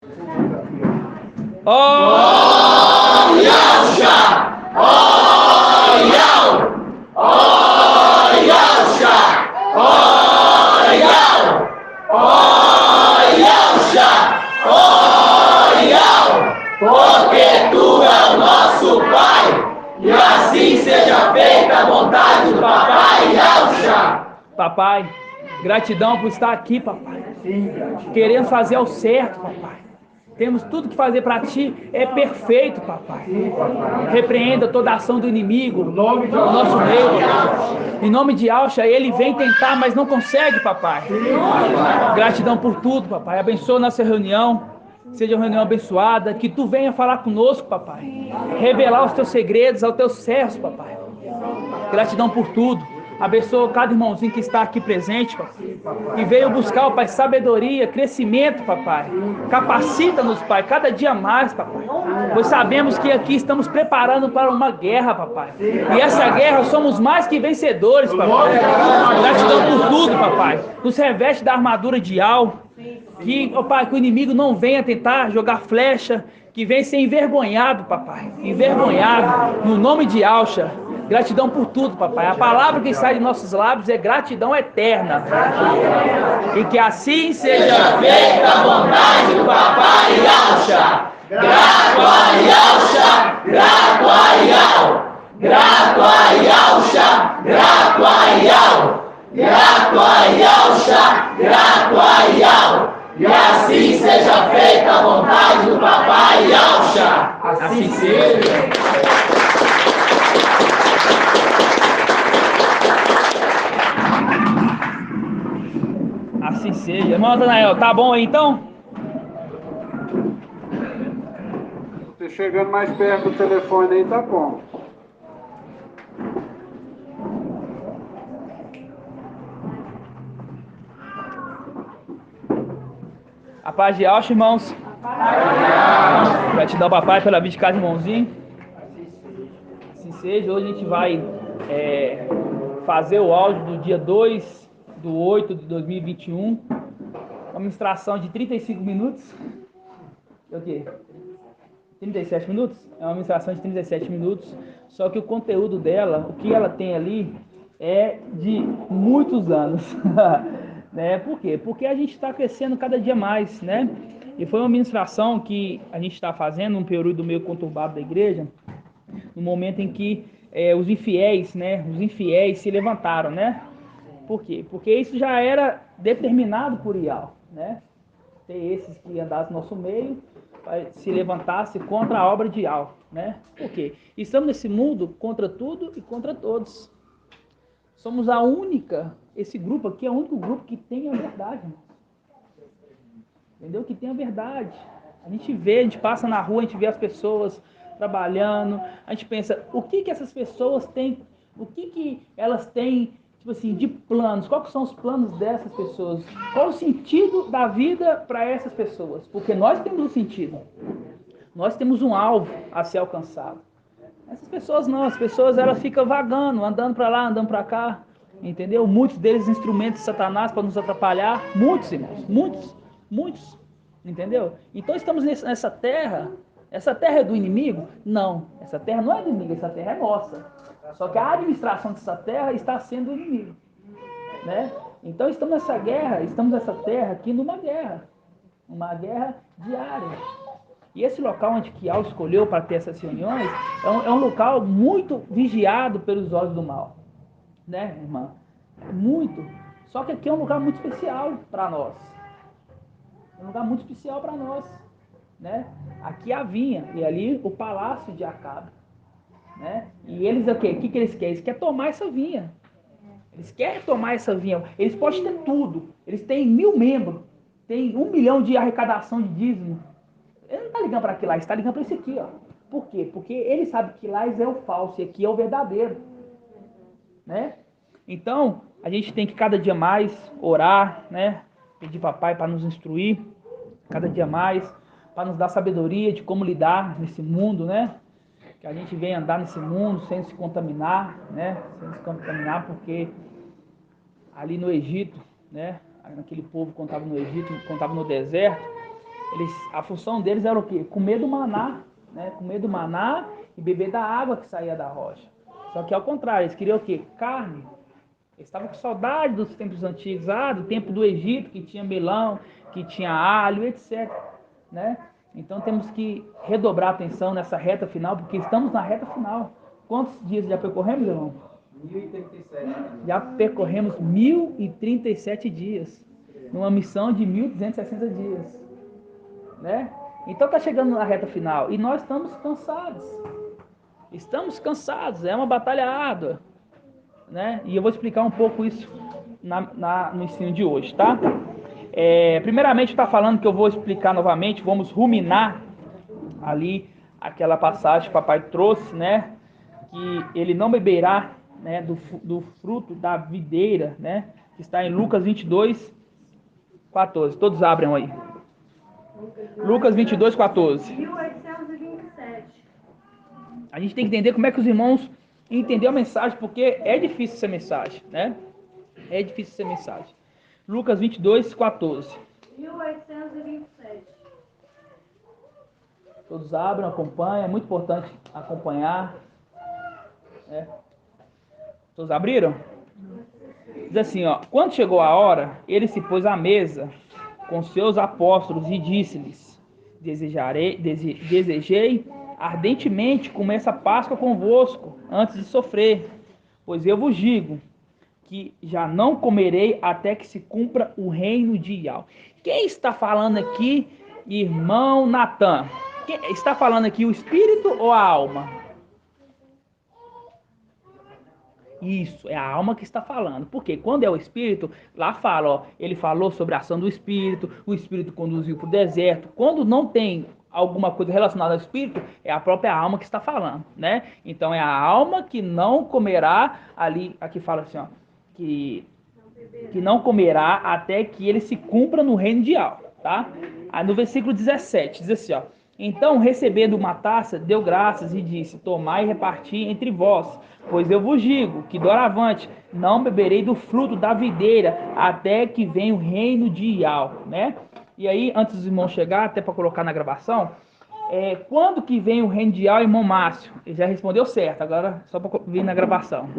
Oh, Yahusha! Oh, Yahusha! Oh, Yahusha! Oh, Yahusha! Oh, Yahusha! Oh, Yahusha! Porque Tu é o nosso Pai, e assim seja feita a vontade do Papai Yahusha. Papai, gratidão por estar aqui, papai. Querendo fazer ao certo, papai. Temos tudo que fazer para Ti, é perfeito, papai. Repreenda toda a ação do inimigo no nosso meio, papai. Em nome de Yahusha, ele vem tentar, mas não consegue, papai. Gratidão por tudo, papai. Abençoa nossa reunião, seja uma reunião abençoada, que Tu venha falar conosco, papai. Revelar os Teus segredos aos Teus servos, papai. Gratidão por tudo. Abençoa cada irmãozinho que está aqui presente, papai. E veio buscar, Pai, sabedoria, crescimento, papai. Capacita-nos, Pai, cada dia mais, papai. Pois sabemos que aqui estamos preparando para uma guerra, papai. E essa guerra somos mais que vencedores, papai. Gratidão por tudo, papai. Nos reveste da armadura de Al. Que, ó Pai, que o inimigo não venha tentar jogar flecha, que venha ser envergonhado, papai. Envergonhado, no nome de Yahusha. Gratidão por tudo, papai. A palavra que sai de nossos lábios é gratidão eterna. E que assim seja feita a vontade do Papai Yahusha. Grato a Yahusha, grato a Yahusha. Grato a Yahusha, grato a Yahusha. Grato a Yahusha, grato a Yahusha. E assim seja feita a vontade do Papai Yahusha. Assim seja. Assim seja. Irmão Natanael, tá bom aí então? Você chegando mais perto do telefone aí, tá bom. A paz de Yahusha, irmãos. Gratidão, papai, pela vida de cada irmãozinho. Assim seja. Hoje a gente vai fazer o áudio do dia 2/8 de 2021. Uma ministração de 35 minutos. É o quê? 37 minutos? É uma ministração de 37 minutos. Só que o conteúdo dela, o que ela tem ali, é de muitos anos. Né? Por quê? Porque a gente está crescendo cada dia mais, né? E foi uma ministração que a gente está fazendo num período meio conturbado da igreja, no momento em que os infiéis, né? Os infiéis se levantaram, né? Por quê? Porque isso já era determinado por Ial, né? Ter esses que andassem no nosso meio, se levantasse contra a obra de Ial, né? Por quê? Estamos nesse mundo contra tudo e contra todos. Somos esse grupo aqui é o único grupo que tem a verdade, irmão. Entendeu? Que tem a verdade. A gente passa na rua, a gente vê as pessoas trabalhando, a gente pensa, o que essas pessoas têm, o que elas têm, tipo assim, de planos, quais são os planos dessas pessoas? Qual o sentido da vida para essas pessoas? Porque nós temos um sentido. Nós temos um alvo a ser alcançado. Essas pessoas não, as pessoas elas ficam vagando, andando para lá, andando para cá, entendeu? Muitos deles instrumentos de Satanás para nos atrapalhar, muitos irmãos, muitos, entendeu? Então estamos nessa terra, essa terra é do inimigo? Não, essa terra não é do inimigo, essa terra é nossa. Só que a administração dessa terra está sendo do inimigo, né? Então estamos nessa terra aqui numa guerra, uma guerra diária. E esse local onde Kial escolheu para ter essas reuniões é um local muito vigiado pelos olhos do mal. Né, irmã? Muito. Só que aqui é um lugar muito especial para nós. É um lugar muito especial para nós. Né? Aqui a vinha e ali o palácio de Acabe. Né? E eles o quê? O que eles querem? Eles querem tomar essa vinha. Eles querem tomar essa vinha. Eles podem ter tudo. Eles têm 1000 membros. Tem 1 milhão de arrecadação de dízimo. Ele não está ligando para Quilais, está ligando para esse aqui, ó. Por quê? Porque ele sabe que Quilais é o falso e aqui é o verdadeiro. Né? Então, a gente tem que cada dia mais orar, né? Pedir papai para nos instruir, cada dia mais, para nos dar sabedoria de como lidar nesse mundo, né? Que a gente venha andar nesse mundo sem se contaminar, né? Sem se contaminar, porque ali no Egito, né? Aquele povo quando estava no Egito, quando estava no deserto, A função deles era o quê? Comer do maná, né? Comer do maná e beber da água que saía da rocha. Só que ao contrário, eles queriam o quê? Carne. Eles estavam com saudade dos tempos antigos, do tempo do Egito, que tinha melão, que tinha alho, etc. Né? Então temos que redobrar a atenção nessa reta final, porque estamos na reta final. Quantos dias já percorremos, irmão? 1037. Já percorremos 1037 dias, numa missão de 1260 dias. Né? Então está chegando na reta final e nós estamos cansados. Estamos cansados, é uma batalha árdua. Né? E eu vou explicar um pouco isso no ensino de hoje, tá? Primeiramente está falando que eu vou explicar novamente, vamos ruminar ali aquela passagem que o papai trouxe, né? Que ele não beberá, né, do fruto da videira, né? Que está em Lucas 22, 14. Todos abram aí. Lucas 22, 14. 1827. A gente tem que entender como é que os irmãos entenderam a mensagem, porque é difícil essa mensagem, né? É difícil essa mensagem. Lucas 22, 14. 1827. Todos abram, acompanhem. É muito importante acompanhar. Todos abriram? Diz assim, ó. Quando chegou a hora, ele se pôs à mesa com seus apóstolos e disse-lhes: Desejei ardentemente comer essa Páscoa convosco antes de sofrer, pois eu vos digo que já não comerei até que se cumpra o reino de Iau. Quem está falando aqui, irmão Natan? Quem está falando aqui, o espírito ou a alma? Isso, é a alma que está falando. Porque quando é o espírito, lá fala, ó, ele falou sobre a ação do espírito, o espírito conduziu para o deserto. Quando não tem alguma coisa relacionada ao espírito, é a própria alma que está falando, né? Então é a alma que não comerá, ali, aqui fala assim, ó, que não comerá até que ele se cumpra no reino de Iau, tá? Aí no versículo 17, diz assim, ó: Então, recebendo uma taça, deu graças e disse: Tomai e reparti entre vós, pois eu vos digo que doravante não beberei do fruto da videira até que venha o reino de Iau, né? E aí, antes dos irmãos chegar, até para colocar na gravação, quando que vem o reino de Iau, irmão Márcio? Ele já respondeu certo, agora só para vir na gravação.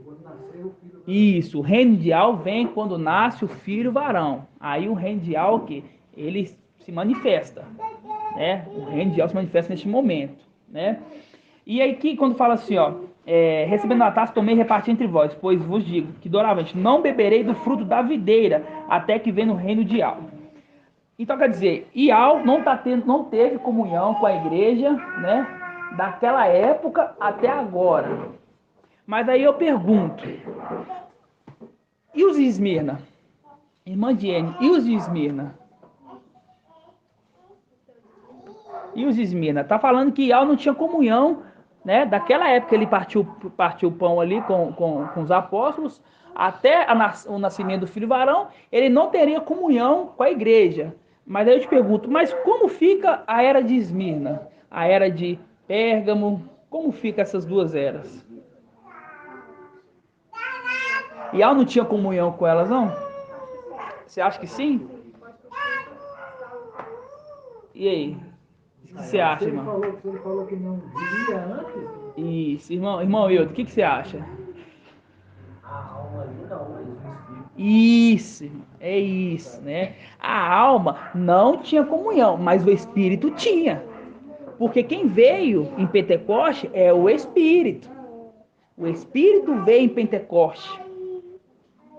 Quando nascer o filho. Isso, o reino de Iau vem quando nasce o filho varão. Aí o reino de Iau, que ele se manifesta, né? O reino de Iau se manifesta neste momento, né? E aí que quando fala assim, ó, recebendo a taça, tomei e reparti entre vós, pois vos digo que doravante não beberei do fruto da videira até que venha o reino de Iau. Então quer dizer, Iau não teve comunhão com a igreja, né? Daquela época até agora. Mas aí eu pergunto, e os de Esmirna? Irmã Diene, e os de Esmirna? E os de Esmirna? Tá falando que Iau não tinha comunhão, né? Daquela época ele partiu o pão ali com os apóstolos, até o nascimento do filho varão, ele não teria comunhão com a igreja. Mas aí eu te pergunto, mas como fica a era de Esmirna? A era de Pérgamo? Como fica essas duas eras? Iau não tinha comunhão com elas, não? Você acha que sim? E aí? O que você acha, irmão? Ele falou que não vivia antes. Isso, irmão Hildo, o que você acha? A alma ali não, mas o espírito. Isso, irmão, é isso, né? A alma não tinha comunhão, mas o espírito tinha. Porque quem veio em Pentecoste é o espírito. O espírito veio em Pentecoste.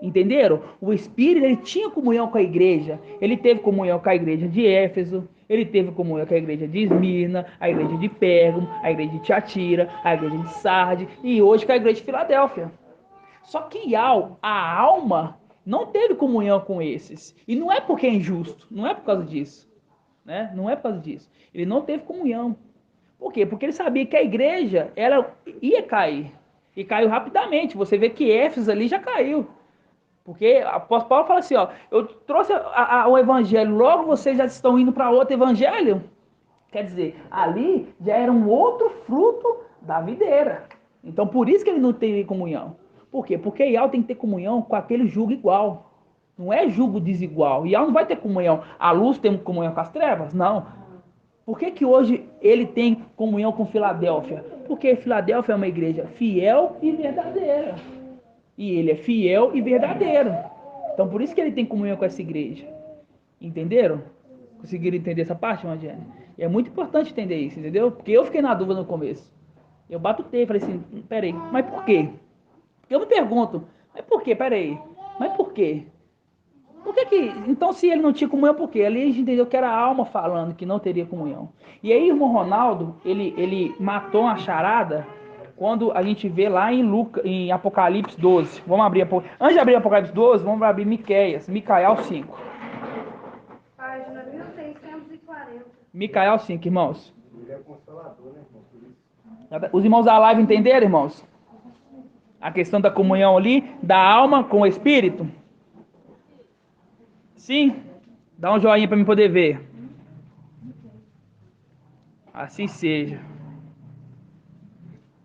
Entenderam? O Espírito, ele tinha comunhão com a igreja. Ele teve comunhão com a igreja de Éfeso, ele teve comunhão com a igreja de Esmirna, a igreja de Pérgamo, a igreja de Tiatira, a igreja de Sardes e hoje com a igreja de Filadélfia. Só que Iau, a alma, não teve comunhão com esses. E não é porque é injusto, não é por causa disso. Né? Não é por causa disso. Ele não teve comunhão. Por quê? Porque ele sabia que a igreja, ela ia cair. E caiu rapidamente. Você vê que Éfeso ali já caiu. Porque o apóstolo Paulo fala assim, ó, eu trouxe o evangelho, logo vocês já estão indo para outro evangelho. Quer dizer, ali já era um outro fruto da videira. Então, por isso que ele não teve comunhão. Por quê? Porque Iau tem que ter comunhão com aquele jugo igual. Não é julgo desigual. E ela não vai ter comunhão. A luz tem comunhão com as trevas? Não. Por que que hoje ele tem comunhão com Filadélfia? Porque Filadélfia é uma igreja fiel e verdadeira. E ele é fiel e verdadeiro. Então por isso que ele tem comunhão com essa igreja. Entenderam? Conseguiram entender essa parte, Evangelho? É muito importante entender isso, entendeu? Porque eu fiquei na dúvida no começo. Eu batutei, falei assim, peraí, mas por quê? Eu me pergunto, mas por quê? Peraí, mas por quê? Por que que... Então, se ele não tinha comunhão, por quê? Ali a gente entendeu que era a alma falando que não teria comunhão. E aí, o irmão Ronaldo, ele matou uma charada quando a gente vê lá em Apocalipse 12. Vamos abrir, antes de abrir Apocalipse 12, vamos abrir Micael 5. Página 1640. Micael 5, irmãos. Os irmãos da live entenderam, irmãos? A questão da comunhão ali, da alma com o Espírito? Sim? Dá um joinha para mim poder ver. Assim seja.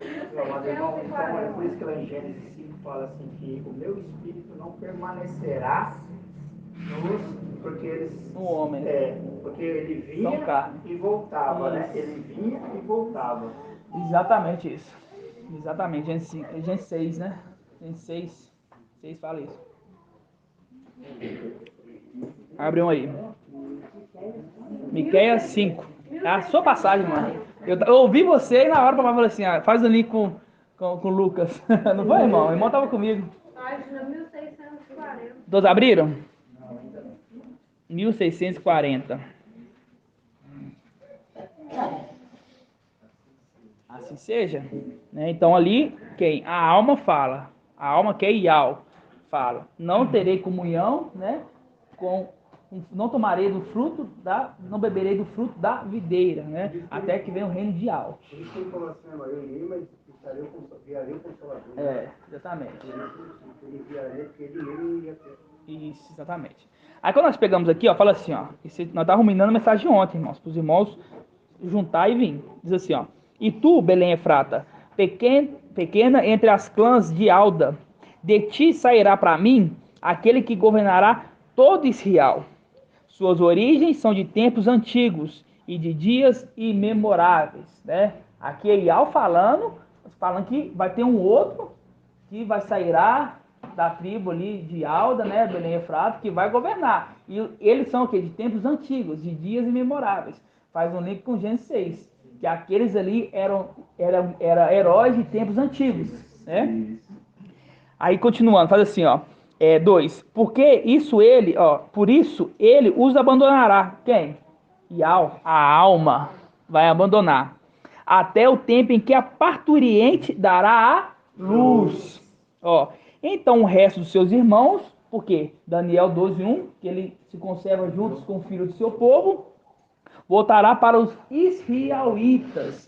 Mas, irmão, então é por isso que lá em Gênesis 5 fala assim que o meu espírito não permanecerá porque eles... O homem. Porque ele vinha e voltava, né? Ele vinha e voltava. Exatamente isso. Exatamente. Gênesis 6, né? Gênesis 6 fala isso. Abre um aí. Miqueias 5. É a sua passagem, mano. Eu ouvi você e na hora o papai falou assim, faz o link com o Lucas. Não foi, irmão? O irmão tava comigo. Página 1640. Todos abriram? 1640. Assim seja. Né? Então ali, quem? A alma fala. A alma que é Ial fala. Não terei comunhão, né? Não tomarei do fruto não beberei do fruto da videira, né? Até que venha o reino de Ial. Por isso que ele falou assim, eu irei, mas enviarei o Consolador. Exatamente. Ele enviarei porque ele ia ter. Isso, exatamente. Aí quando nós pegamos aqui, ó, fala assim, ó. Nós estávamos ruminando a mensagem ontem, irmãos, para os irmãos juntar e vir. Diz assim, ó. E tu, Belém Efrata, pequena entre as clãs de Alda, de ti sairá para mim aquele que governará todo Israel. Suas origens são de tempos antigos e de dias imemoráveis, né? Aqui é Ial falando que vai ter um outro que vai sairá da tribo ali de Alda, né, Belém Efrata, que vai governar. E eles são o quê? De tempos antigos, de dias imemoráveis. Faz um link com Gênesis 6, que aqueles ali eram heróis de tempos antigos, né? Aí continuando, faz assim, ó. 2. Por isso ele os abandonará. Quem? Ial, a alma, vai abandonar. Até o tempo em que a parturiente dará a luz. Ó. Então o resto dos seus irmãos, porque Daniel 12:1, que ele se conserva juntos com o filho do seu povo, voltará para os israelitas.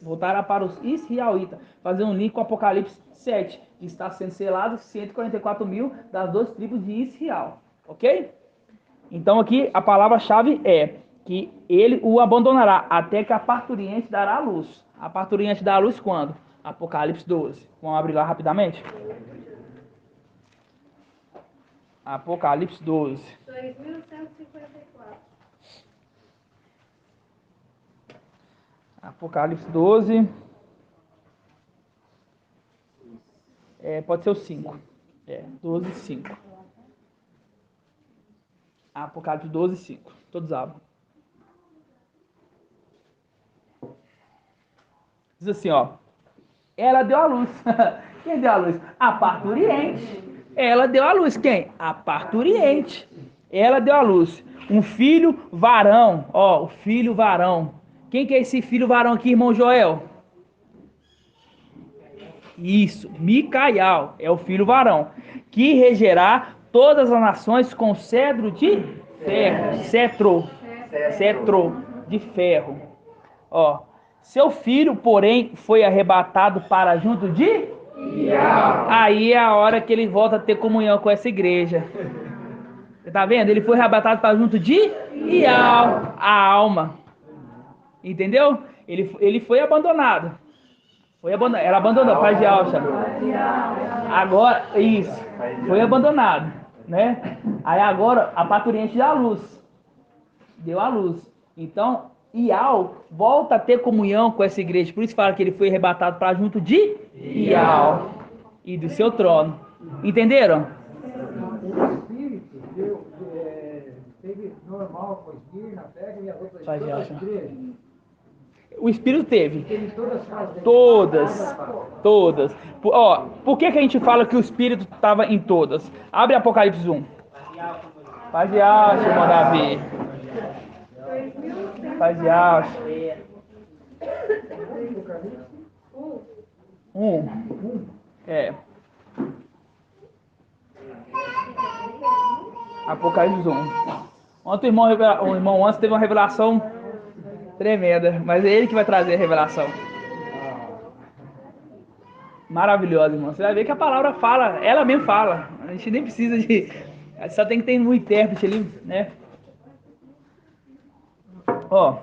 Fazer um link com Apocalipse 7. Está sendo selado 144 mil das 2 tribos de Israel. Ok? Então aqui a palavra-chave é que ele o abandonará até que a parturiente dará a luz. A parturiente dá a luz quando? Apocalipse 12. Vamos abrir lá rapidamente? Apocalipse 12. 2154. Apocalipse 12. Pode ser o 5. 12, 5. Apocalipse 12, 5. Todos abram. Diz assim, ó. Ela deu a luz. Quem deu a luz? A parturiente. Ela deu a luz. Quem? A parturiente. Ela deu a luz. Um filho varão. Ó, o filho varão. Quem que é esse filho varão aqui, irmão Joel? Isso, Micael é o filho varão, que regerá todas as nações com cedro de ferro, cetro de ferro. Ó, seu filho, porém, foi arrebatado para junto de Ial. Aí é a hora que ele volta a ter comunhão com essa igreja. Você tá vendo? Ele foi arrebatado para junto de Ial, a alma. Entendeu? Ele foi abandonado. Ela abandonou, pai de Alcha. Agora, isso. Foi abandonado. né? Aí agora a parturiente deu a luz. Deu a luz. Então, Ial volta a ter comunhão com essa igreja. Por isso fala que ele foi arrebatado para junto de Ial e do seu trono. Entenderam? O espírito teve normal com o espírito na terra e as outras Vai, todas as Gelson. igrejas. O Espírito teve. Teve todas as fases. Todas. Por que a gente fala que o Espírito estava em todas? Abre Apocalipse 1. Paz e alça, irmão Davi. Paz e alça. 1. Apocalipse 1. Ontem o irmão antes teve uma revelação tremenda, mas é ele que vai trazer a revelação. Maravilhosa, irmão. Você vai ver que a palavra fala, ela mesmo fala. A gente nem precisa de... Só tem que ter um intérprete ali, né? Ó.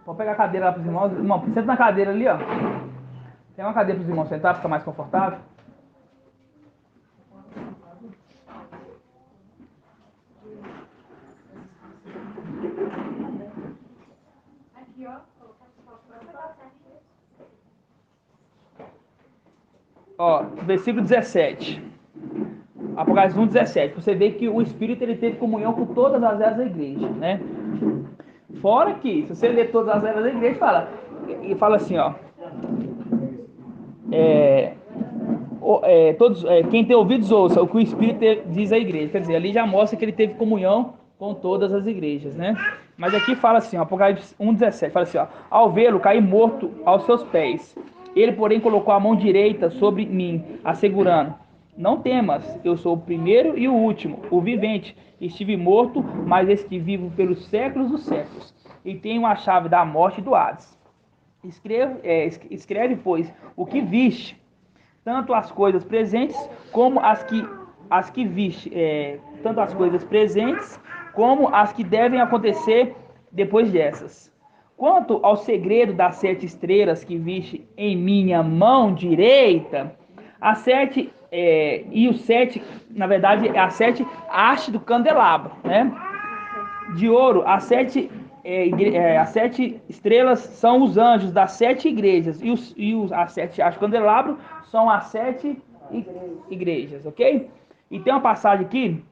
Vou pegar a cadeira lá para os irmãos. Irmão, senta na cadeira ali, ó. Tem uma cadeira para os irmãos sentar, fica mais confortável. Ó, versículo 17. Apocalipse 1, 17. Você vê que o Espírito ele teve comunhão com todas as eras da igreja, né? Fora que, se você ler todas as eras da igreja, fala assim, ó. Quem tem ouvidos ouça o que o Espírito diz à igreja. Quer dizer, ali já mostra que ele teve comunhão com todas as igrejas, né? Mas aqui fala assim, ó, Apocalipse 1, 17. Fala assim, ó. Ao vê-lo, caí morto aos seus pés. Ele, porém, colocou a mão direita sobre mim, assegurando: não temas, eu sou o primeiro e o último, o vivente. Estive morto, mas estive vivo pelos séculos dos séculos, e tenho a chave da morte e do Hades. Escreve, pois, o que viste, tanto as coisas presentes como as que viste, tanto as coisas presentes como as que devem acontecer depois dessas. Quanto ao segredo das 7 estrelas que viste em minha mão direita, as 7 e os 7, na verdade, é as 7 hastes do candelabro, né? De ouro, as 7 estrelas são os anjos das 7 igrejas as 7 hastes do candelabro são as 7 igrejas, ok? E tem uma passagem aqui,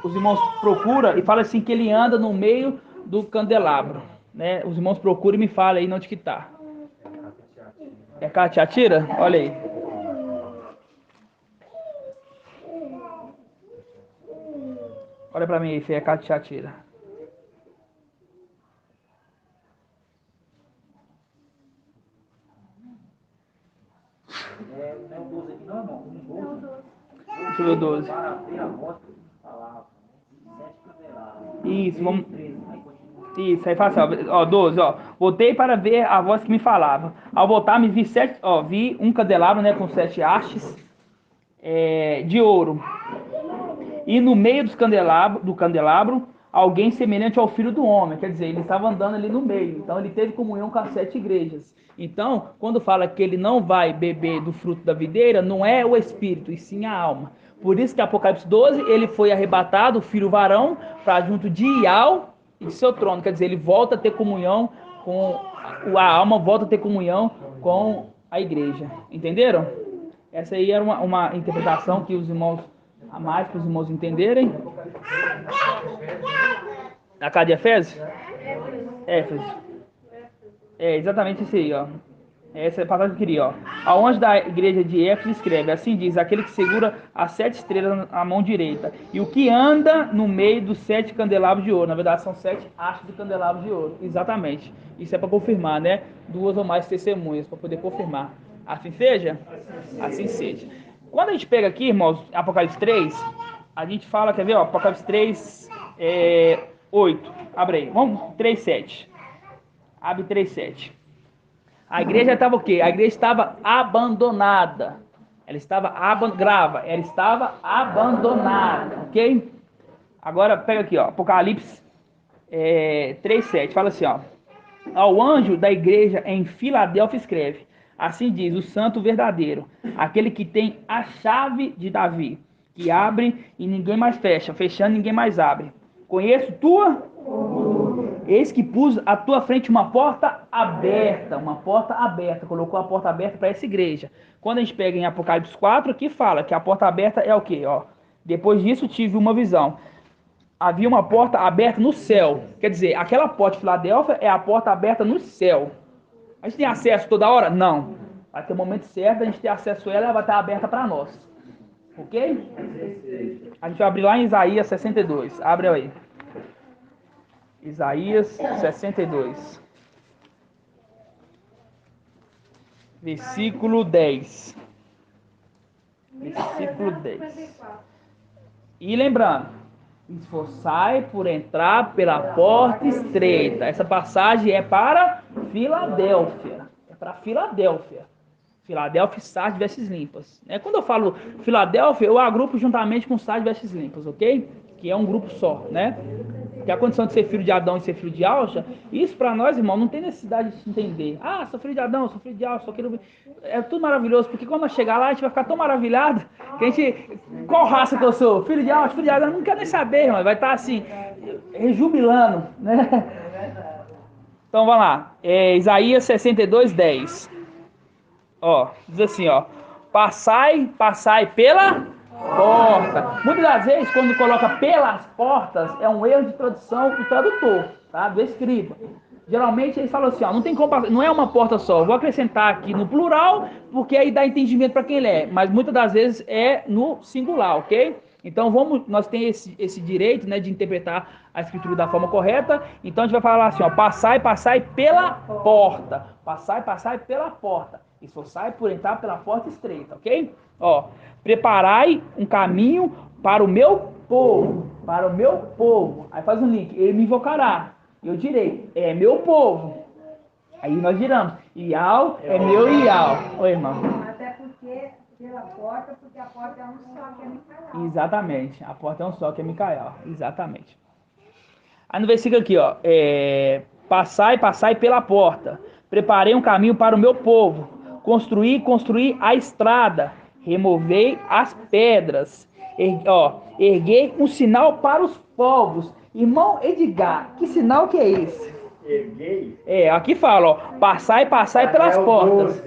os irmãos procuram e fala assim que ele anda no meio do candelabro, né? Os irmãos procuram e me falam aí onde que tá. É Catiatira? Olha aí. Olha pra mim aí, Fê, é Catiatira. Não é o 12 aqui, não, irmão? Deixa eu ver o 12. Para abrir a voz que falava. 7 candelabros. Isso, vamos... Isso, aí fala assim, ó, 12, ó. Voltei para ver a voz que me falava. Ao voltar, me vi vi um candelabro, né, com 7 hastes de ouro. E no meio do candelabro, alguém semelhante ao Filho do Homem. Quer dizer, ele estava andando ali no meio. Então, ele teve comunhão com as 7 igrejas. Então, quando fala que ele não vai beber do fruto da videira, não é o espírito, e sim a alma. Por isso que Apocalipse 12, ele foi arrebatado, o filho varão, para junto de Ial e de seu trono. Quer dizer, ele volta a ter comunhão com... A alma volta a ter comunhão com a igreja. Entenderam? Essa aí era uma interpretação que os irmãos... A mais para os irmãos entenderem. A cadê Efésios? Éfeso. É exatamente isso aí, ó. Essa é a passagem que eu queria, ó. A anjo da igreja de Éfeso escreve: assim diz aquele que segura as 7 estrelas na mão direita, e o que anda no meio dos 7 candelabros de ouro. Na verdade, são 7 hastes do candelabro de ouro. Exatamente. Isso é para confirmar, né? 2 ou mais testemunhas, para poder confirmar. Assim seja? Assim seja. Quando a gente pega aqui, irmãos, Apocalipse 3, a gente fala, quer ver, ó, Apocalipse 3, 8, abre aí, vamos, 3, 7, abre 3, 7. A igreja estava o quê? A igreja estava abandonada, ela estava abandonada, ok? Agora, pega aqui, ó, Apocalipse 3, 7, fala assim, ó, ao anjo da igreja em Filadélfia escreve: Assim diz o santo verdadeiro, aquele que tem a chave de Davi, que abre e ninguém mais fecha, fechando ninguém mais abre. Conheço tua? Eis que pus à tua frente uma porta aberta, colocou a porta aberta para essa igreja. Quando a gente pega em Apocalipse 4, aqui fala que a porta aberta é o quê? Ó, depois disso tive uma visão. Havia uma porta aberta no céu. Quer dizer, aquela porta de Filadélfia é a porta aberta no céu. A gente tem acesso toda hora? Não. Vai ter o momento certo, a gente ter acesso a ela, ela vai estar aberta para nós. Ok? A gente vai abrir lá em Isaías 62. Abre aí. Isaías 62. Versículo 10. Versículo 10. E lembrando, esforçai por entrar pela porta estreita. Essa passagem é para Filadélfia. É para Filadélfia. Filadélfia, Sardes, vestes limpas. Quando eu falo Filadélfia, eu agrupo juntamente com Sardes, vestes limpas, ok? Que é um grupo só, né? Que a condição de ser filho de Adão e ser filho de Alcha, isso para nós, irmão, não tem necessidade de se entender. Ah, sou filho de Adão, sou filho de Alcha, sou aquilo. É tudo maravilhoso, porque quando eu chegar lá, a gente vai ficar tão maravilhado que a gente. Qual raça que eu sou? Filho de Alcha, filho de Adão? Não quero nem saber, irmão. Vai estar assim, rejubilando, né? Então vamos lá. Isaías 62, 10. Ó, diz assim, ó. Passai pela porta. Muitas das vezes, quando coloca pelas portas, é um erro de tradução do tradutor, tá? Do escriba. Geralmente eles falam assim, ó, não é uma porta só. Vou acrescentar aqui no plural, porque aí dá entendimento para quem lê. Mas muitas das vezes é no singular, ok? Então nós temos esse direito, né, de interpretar a escritura da forma correta. Então a gente vai falar assim, ó, passai pela porta. Passai pela porta. Esforçai por entrar pela porta estreita, ok? Ó, preparai um caminho para o meu povo. Para o meu povo. Aí faz um link. Ele me invocará. Eu direi, é meu povo. Aí nós diramos, Ial é meu Ial. Oi, irmão. Até porque, pela porta, porque a porta é um só, que é Micael. Exatamente. A porta é um só, que é Micael. Exatamente. Aí no versículo aqui, ó. Passai pela porta. Preparei um caminho para o meu povo. Construí a estrada. Removei as pedras. Erguei um sinal para os povos. Irmão Edgar, que sinal que é esse? Erguei. Aqui fala, ó. Passai pelas portas.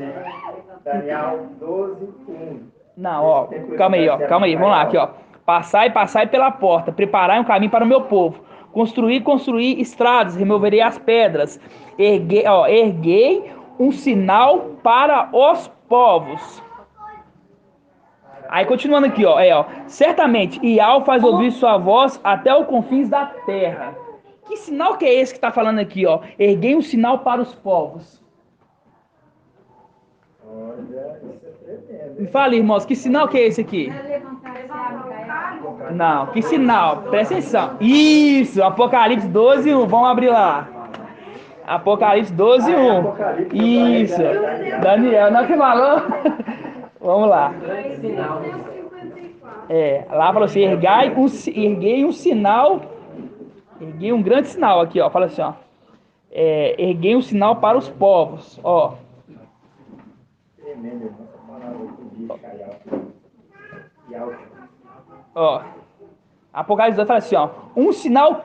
Daniel 12, 1. Não, ó. Calma aí. Vamos lá, aqui, ó. Passai pela porta. Preparai um caminho para o meu povo. Construí estradas. Removerei as pedras. Erguei um sinal para os povos. Aí continuando aqui, ó, certamente Ial faz ouvir sua voz até os confins da terra. Que sinal que é esse que está falando aqui, ó? Erguei um sinal para os povos. Olha, isso é tremendo. Me fala, irmãos, que sinal que é esse aqui? Não, que sinal? Presta atenção. Isso, Apocalipse 12, 1. Vamos abrir lá. Apocalipse 12, 1. Isso. Daniel, não é que falou? Vamos lá. Lá falou assim, erguei um sinal, erguei um grande sinal aqui, ó. Fala assim, ó. Erguei um sinal para os povos, ó. Tremendo, irmão. Essa palavra que diz, Ó. Apocalipse 2 fala assim, ó. Um sinal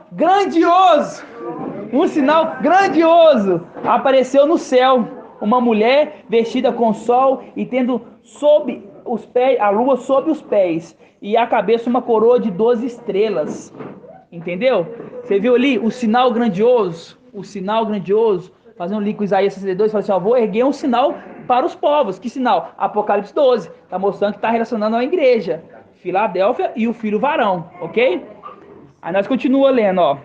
grandioso apareceu no céu. Uma mulher vestida com sol e tendo sob os pés, a lua sob os pés, e a cabeça uma coroa de 12 estrelas. Entendeu? Você viu ali o sinal grandioso? Fazendo um link com Isaías 62, fala assim, ó, vou erguer um sinal para os povos. Que sinal? Apocalipse 12. Está mostrando que está relacionando a igreja. Filadélfia e o filho varão, ok? Aí nós continuamos lendo, ó.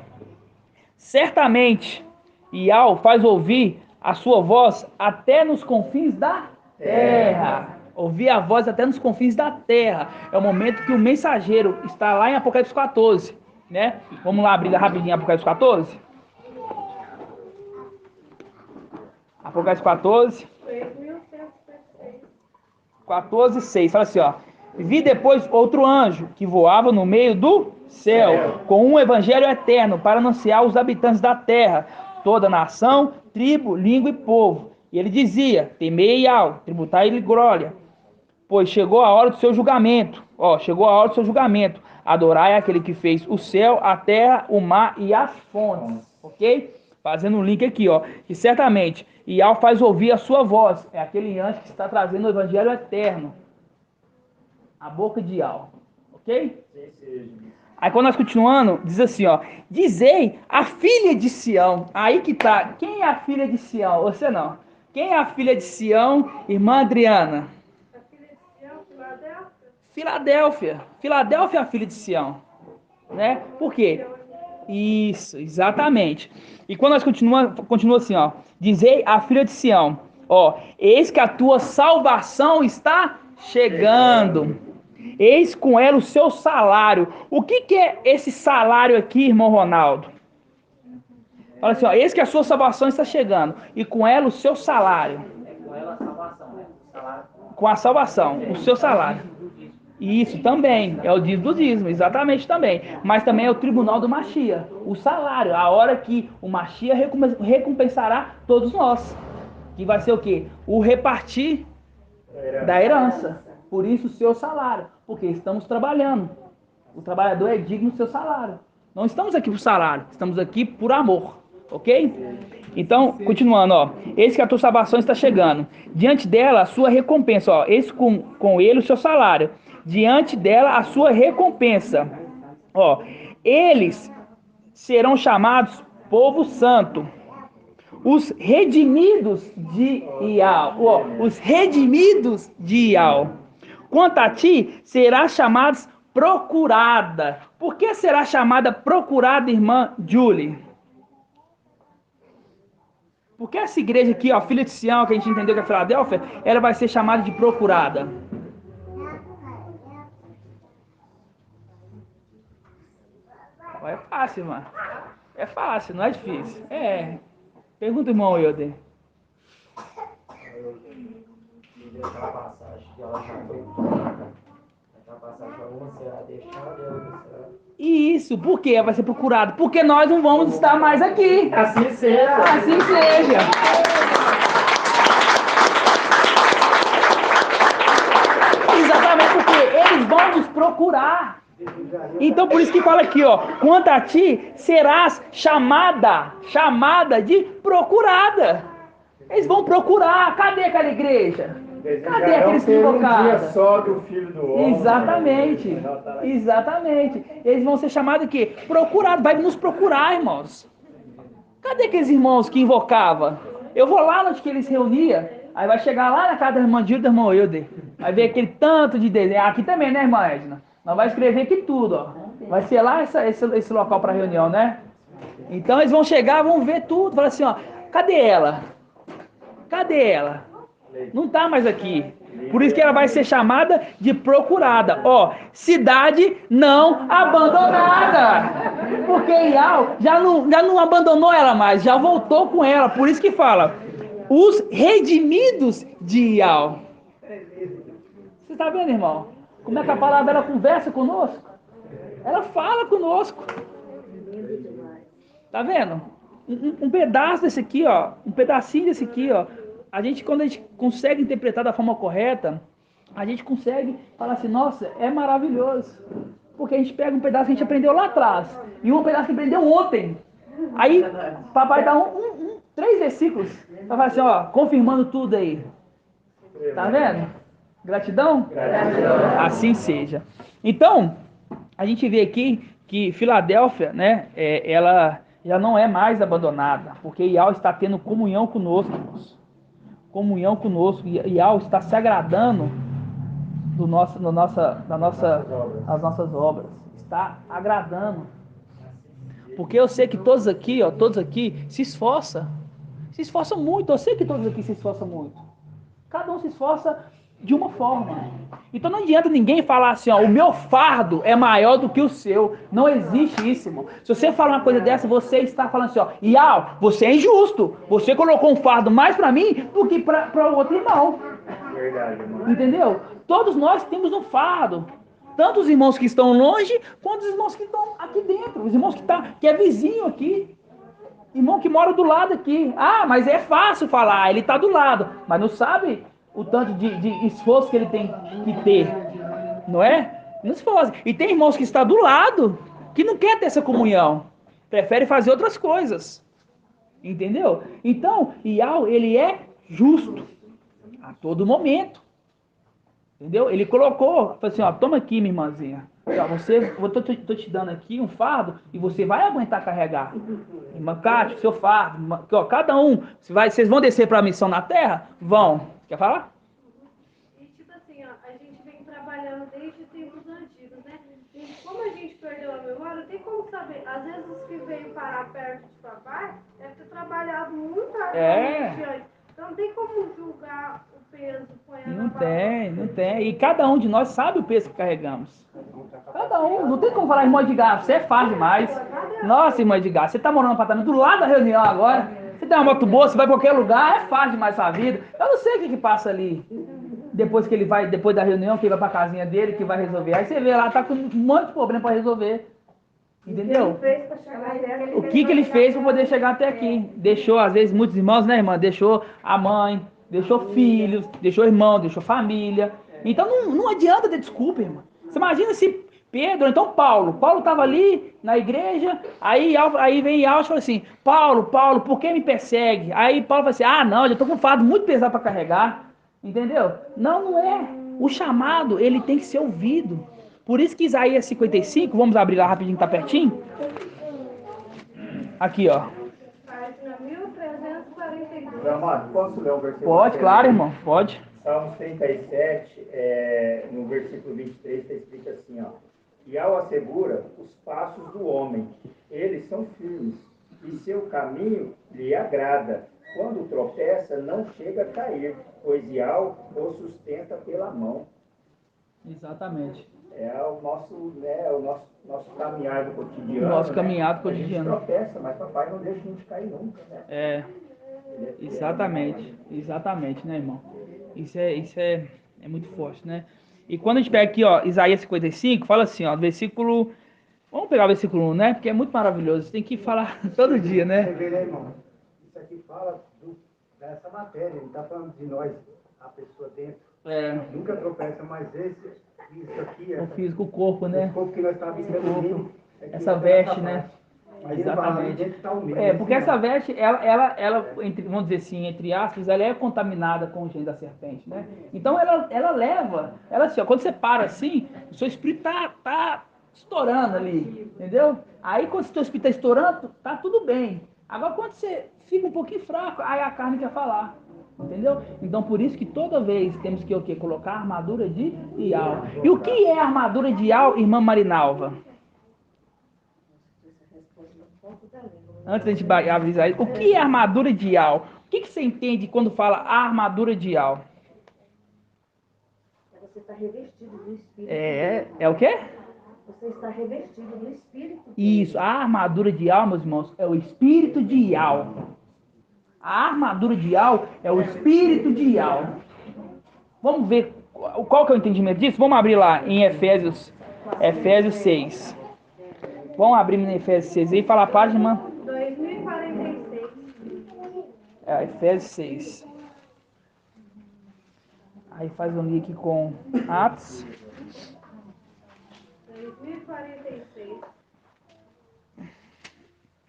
Certamente, Ial faz ouvir a sua voz até nos confins da terra. Ouvir a voz até nos confins da terra. É o momento que o mensageiro está lá em Apocalipse 14, né? Vamos lá abrir rapidinho Apocalipse 14. Apocalipse 14. 14, 6. Fala assim, ó. Vi depois outro anjo que voava no meio do céu, com um evangelho eterno para anunciar aos habitantes da terra, toda nação, tribo, língua e povo, E ele dizia: temei Yahweh, tributai-lhe glória, pois chegou a hora do seu julgamento. Chegou a hora do seu julgamento. Adorai aquele que fez o céu, a terra, o mar e as fontes. Ok? Fazendo um link aqui, que certamente Yahweh faz ouvir a sua voz. É aquele anjo que está trazendo o evangelho eterno. A boca de Yahweh. Ok? Aí quando nós continuando, diz assim, dizei a filha de Sião. Aí que tá. Quem é a filha de Sião? Você não. Quem é a filha de Sião, irmã Adriana? A filha de Sião, Filadélfia? Filadélfia. Filadélfia é a filha de Sião. Né? Por quê? Isso, exatamente. E quando nós continua assim, dizei a filha de Sião, eis que a tua salvação está chegando. Eis com ela o seu salário. O que é esse salário aqui, irmão Ronaldo? Olha assim, eis que a sua salvação está chegando. E com ela o seu salário. Com ela a salvação, né? Com a salvação, o seu salário. Isso também, é o dízimo do dízimo, exatamente também. Mas também é o tribunal do Machia, o salário, a hora que o Machia recompensará todos nós. Que vai ser o quê? O repartir da herança. Por isso o seu salário, porque estamos trabalhando. O trabalhador é digno do seu salário. Não estamos aqui por salário, estamos aqui por amor. Ok? Então, continuando, eis que a tua salvação está chegando. Diante dela, a sua recompensa. Eis com ele o seu salário. Diante dela, a sua recompensa. Eles serão chamados povo santo. Os redimidos de Yahweh. Os redimidos de Yahweh. Quanto a ti, serás chamada procurada. Por que será chamada procurada, irmã Julie? Porque essa igreja aqui, filha de Sião, que a gente entendeu que é Filadélfia, ela vai ser chamada de procurada. É fácil, irmã. É fácil, não é difícil. Pergunta, irmão Euder. Aquela passagem que ela já foi procurada. Aquela passagem, uma será deixada e a outra será... Isso, por que vai ser procurado? Porque nós não vamos estar mais aqui. Assim seja. Assim seja. Exatamente porque eles vão nos procurar. Então por isso que fala aqui, quanto a ti serás chamada de procurada. Eles vão procurar. Cadê aquela igreja? Cadê aqueles que invocaram? Um dia só do Filho do Homem. Exatamente. Eles vão ser chamados de quê? Procurados. Vai nos procurar, irmãos. Cadê aqueles irmãos que invocavam? Eu vou lá onde que eles se reuniam. Aí vai chegar lá na casa da irmã Dilda e do irmão Euder. Vai ver aquele tanto de desenho. Aqui também, né, irmã Edna? Nós vamos escrever aqui tudo, Vai ser lá esse local para reunião, né? Então eles vão chegar, vão ver tudo. Falar assim, cadê ela? Cadê ela? Não está mais aqui. Por isso que ela vai ser chamada de procurada. Cidade não abandonada. Porque Yahweh já não abandonou ela mais, já voltou com ela. Por isso que fala, os redimidos de Yahweh. Você está vendo, irmão? Como é que a palavra ela conversa conosco? Ela fala conosco. Tá vendo? Um pedaço desse aqui, um pedacinho desse aqui, quando a gente consegue interpretar da forma correta, a gente consegue falar assim, nossa, é maravilhoso. Porque a gente pega um pedaço que a gente aprendeu lá atrás e um pedaço que aprendeu ontem. Aí, papai dá 3 versículos para falar assim, confirmando tudo aí. Tá vendo? Gratidão? Gratidão. Assim seja. Então, a gente vê aqui que Filadélfia, né, ela já não é mais abandonada, porque Yahweh está tendo comunhão conosco, irmãos. Comunhão conosco, e Yahweh está se agradando das nossas obras. Está agradando. Porque eu sei que todos aqui se esforçam. Se esforçam muito. Eu sei que todos aqui se esforçam muito. Cada um se esforça de uma forma. Então não adianta ninguém falar assim, o meu fardo é maior do que o seu. Não existe isso, irmão. Se você falar uma coisa dessa, você está falando assim, Yahweh, você é injusto. Você colocou um fardo mais para mim do que para o outro irmão. Verdade, irmão. Entendeu? Todos nós temos um fardo. Tanto os irmãos que estão longe, quanto os irmãos que estão aqui dentro. Os irmãos que é vizinho aqui. Irmão que mora do lado aqui. Ah, mas é fácil falar, ele está do lado. Mas não sabe o tanto de esforço que ele tem que ter. Não é? Não se esforça. E tem irmãos que estão do lado, que não quer ter essa comunhão. Prefere fazer outras coisas. Entendeu? Então, Iau, ele é justo. A todo momento. Entendeu? Ele colocou, falou assim, ó, toma aqui, minha irmãzinha. Eu tô te dando aqui um fardo e você vai aguentar carregar. Irmã Cátia, seu fardo. Ó, cada um, vocês vão descer para a missão na terra? Vão. Quer falar? E tipo assim, ó, a gente vem trabalhando desde tempos antigos, né? E como a gente perdeu a memória, não tem como saber. Às vezes os que veio parar perto de papai devem ter trabalhado muito antes. Então não tem como julgar o peso. Não tem. E cada um de nós sabe o peso que carregamos. Cada um. Não tem como falar, irmão Edgar, você é fácil demais. Nossa, irmão Edgar, você tá morando no apartamento do lado da reunião agora. Você tem uma moto boa, você vai pra qualquer lugar, é fácil demais a sua vida. Eu não sei o que passa ali. Depois que ele vai, depois da reunião, que ele vai pra casinha dele, que vai resolver. Aí você vê lá, tá com um monte de problema pra resolver. Entendeu? O que ele fez para poder chegar até aqui? Deixou, às vezes, muitos irmãos, né, irmã? Deixou a mãe, deixou filhos, deixou irmão, deixou família. Então não adianta ter desculpa, irmã. Você imagina se Pedro, então Paulo estava ali na igreja, aí vem Alves e fala assim, Paulo, por que me persegue? Aí Paulo fala assim, não, eu estou com um fardo muito pesado para carregar. Entendeu? Não é. O chamado, ele tem que ser ouvido. Por isso que Isaías 55, vamos abrir lá rapidinho, tá pertinho? Aqui, ó. Página 1342. Amado, posso ler o versículo? Pode, claro, irmão, pode. Salmos 37, no versículo 23, está escrito assim, ó. Iau assegura os passos do homem, eles são firmes, e seu caminho lhe agrada. Quando tropeça, não chega a cair, pois Iau o sustenta pela mão. Exatamente. É o nosso caminhar do cotidiano. Nosso caminhar do cotidiano. A gente tropeça, mas papai não deixa a gente cair nunca, né? Exatamente, né, irmão? Isso é muito forte, né? E quando a gente pega aqui, ó, Isaías 55, fala assim, ó, versículo... Vamos pegar o versículo 1, né? Porque é muito maravilhoso. Você tem que falar todo dia, né? Você vê, né, irmão? Isso aqui fala dessa matéria. Ele está falando de nós, a pessoa dentro. Nunca tropeça, mas isso aqui... O físico, o corpo, né? O corpo que nós estamos vendo. Essa veste, né? Exatamente. Porque essa veste, ela vamos dizer assim, entre aspas, ela é contaminada com o gene da serpente, né? Então ela leva, assim, ó, quando você para assim, o seu espírito tá estourando ali, entendeu? Aí quando o seu espírito tá estourando, tá tudo bem. Agora quando você fica um pouquinho fraco, aí a carne quer falar. Entendeu? Então por isso que toda vez temos que o quê? Colocar a armadura de Iau. E o que é a armadura de Iau, irmã Marinalva? Antes da gente avisar isso, o que é a armadura de Iau? O que você entende quando fala a armadura de Iau? Você está revestido do Espírito. É o quê? Você está revestido do Espírito. Isso, a armadura de Iau, meus irmãos, é o Espírito de Iau. A armadura de Iau é o Espírito de Iau. Vamos ver qual que é o entendimento disso? Vamos abrir lá em Efésios 6. Vamos abrir em Efésios 6 e falar a página, 2046. Efésios 6. Aí faz um link com Atos. 2046.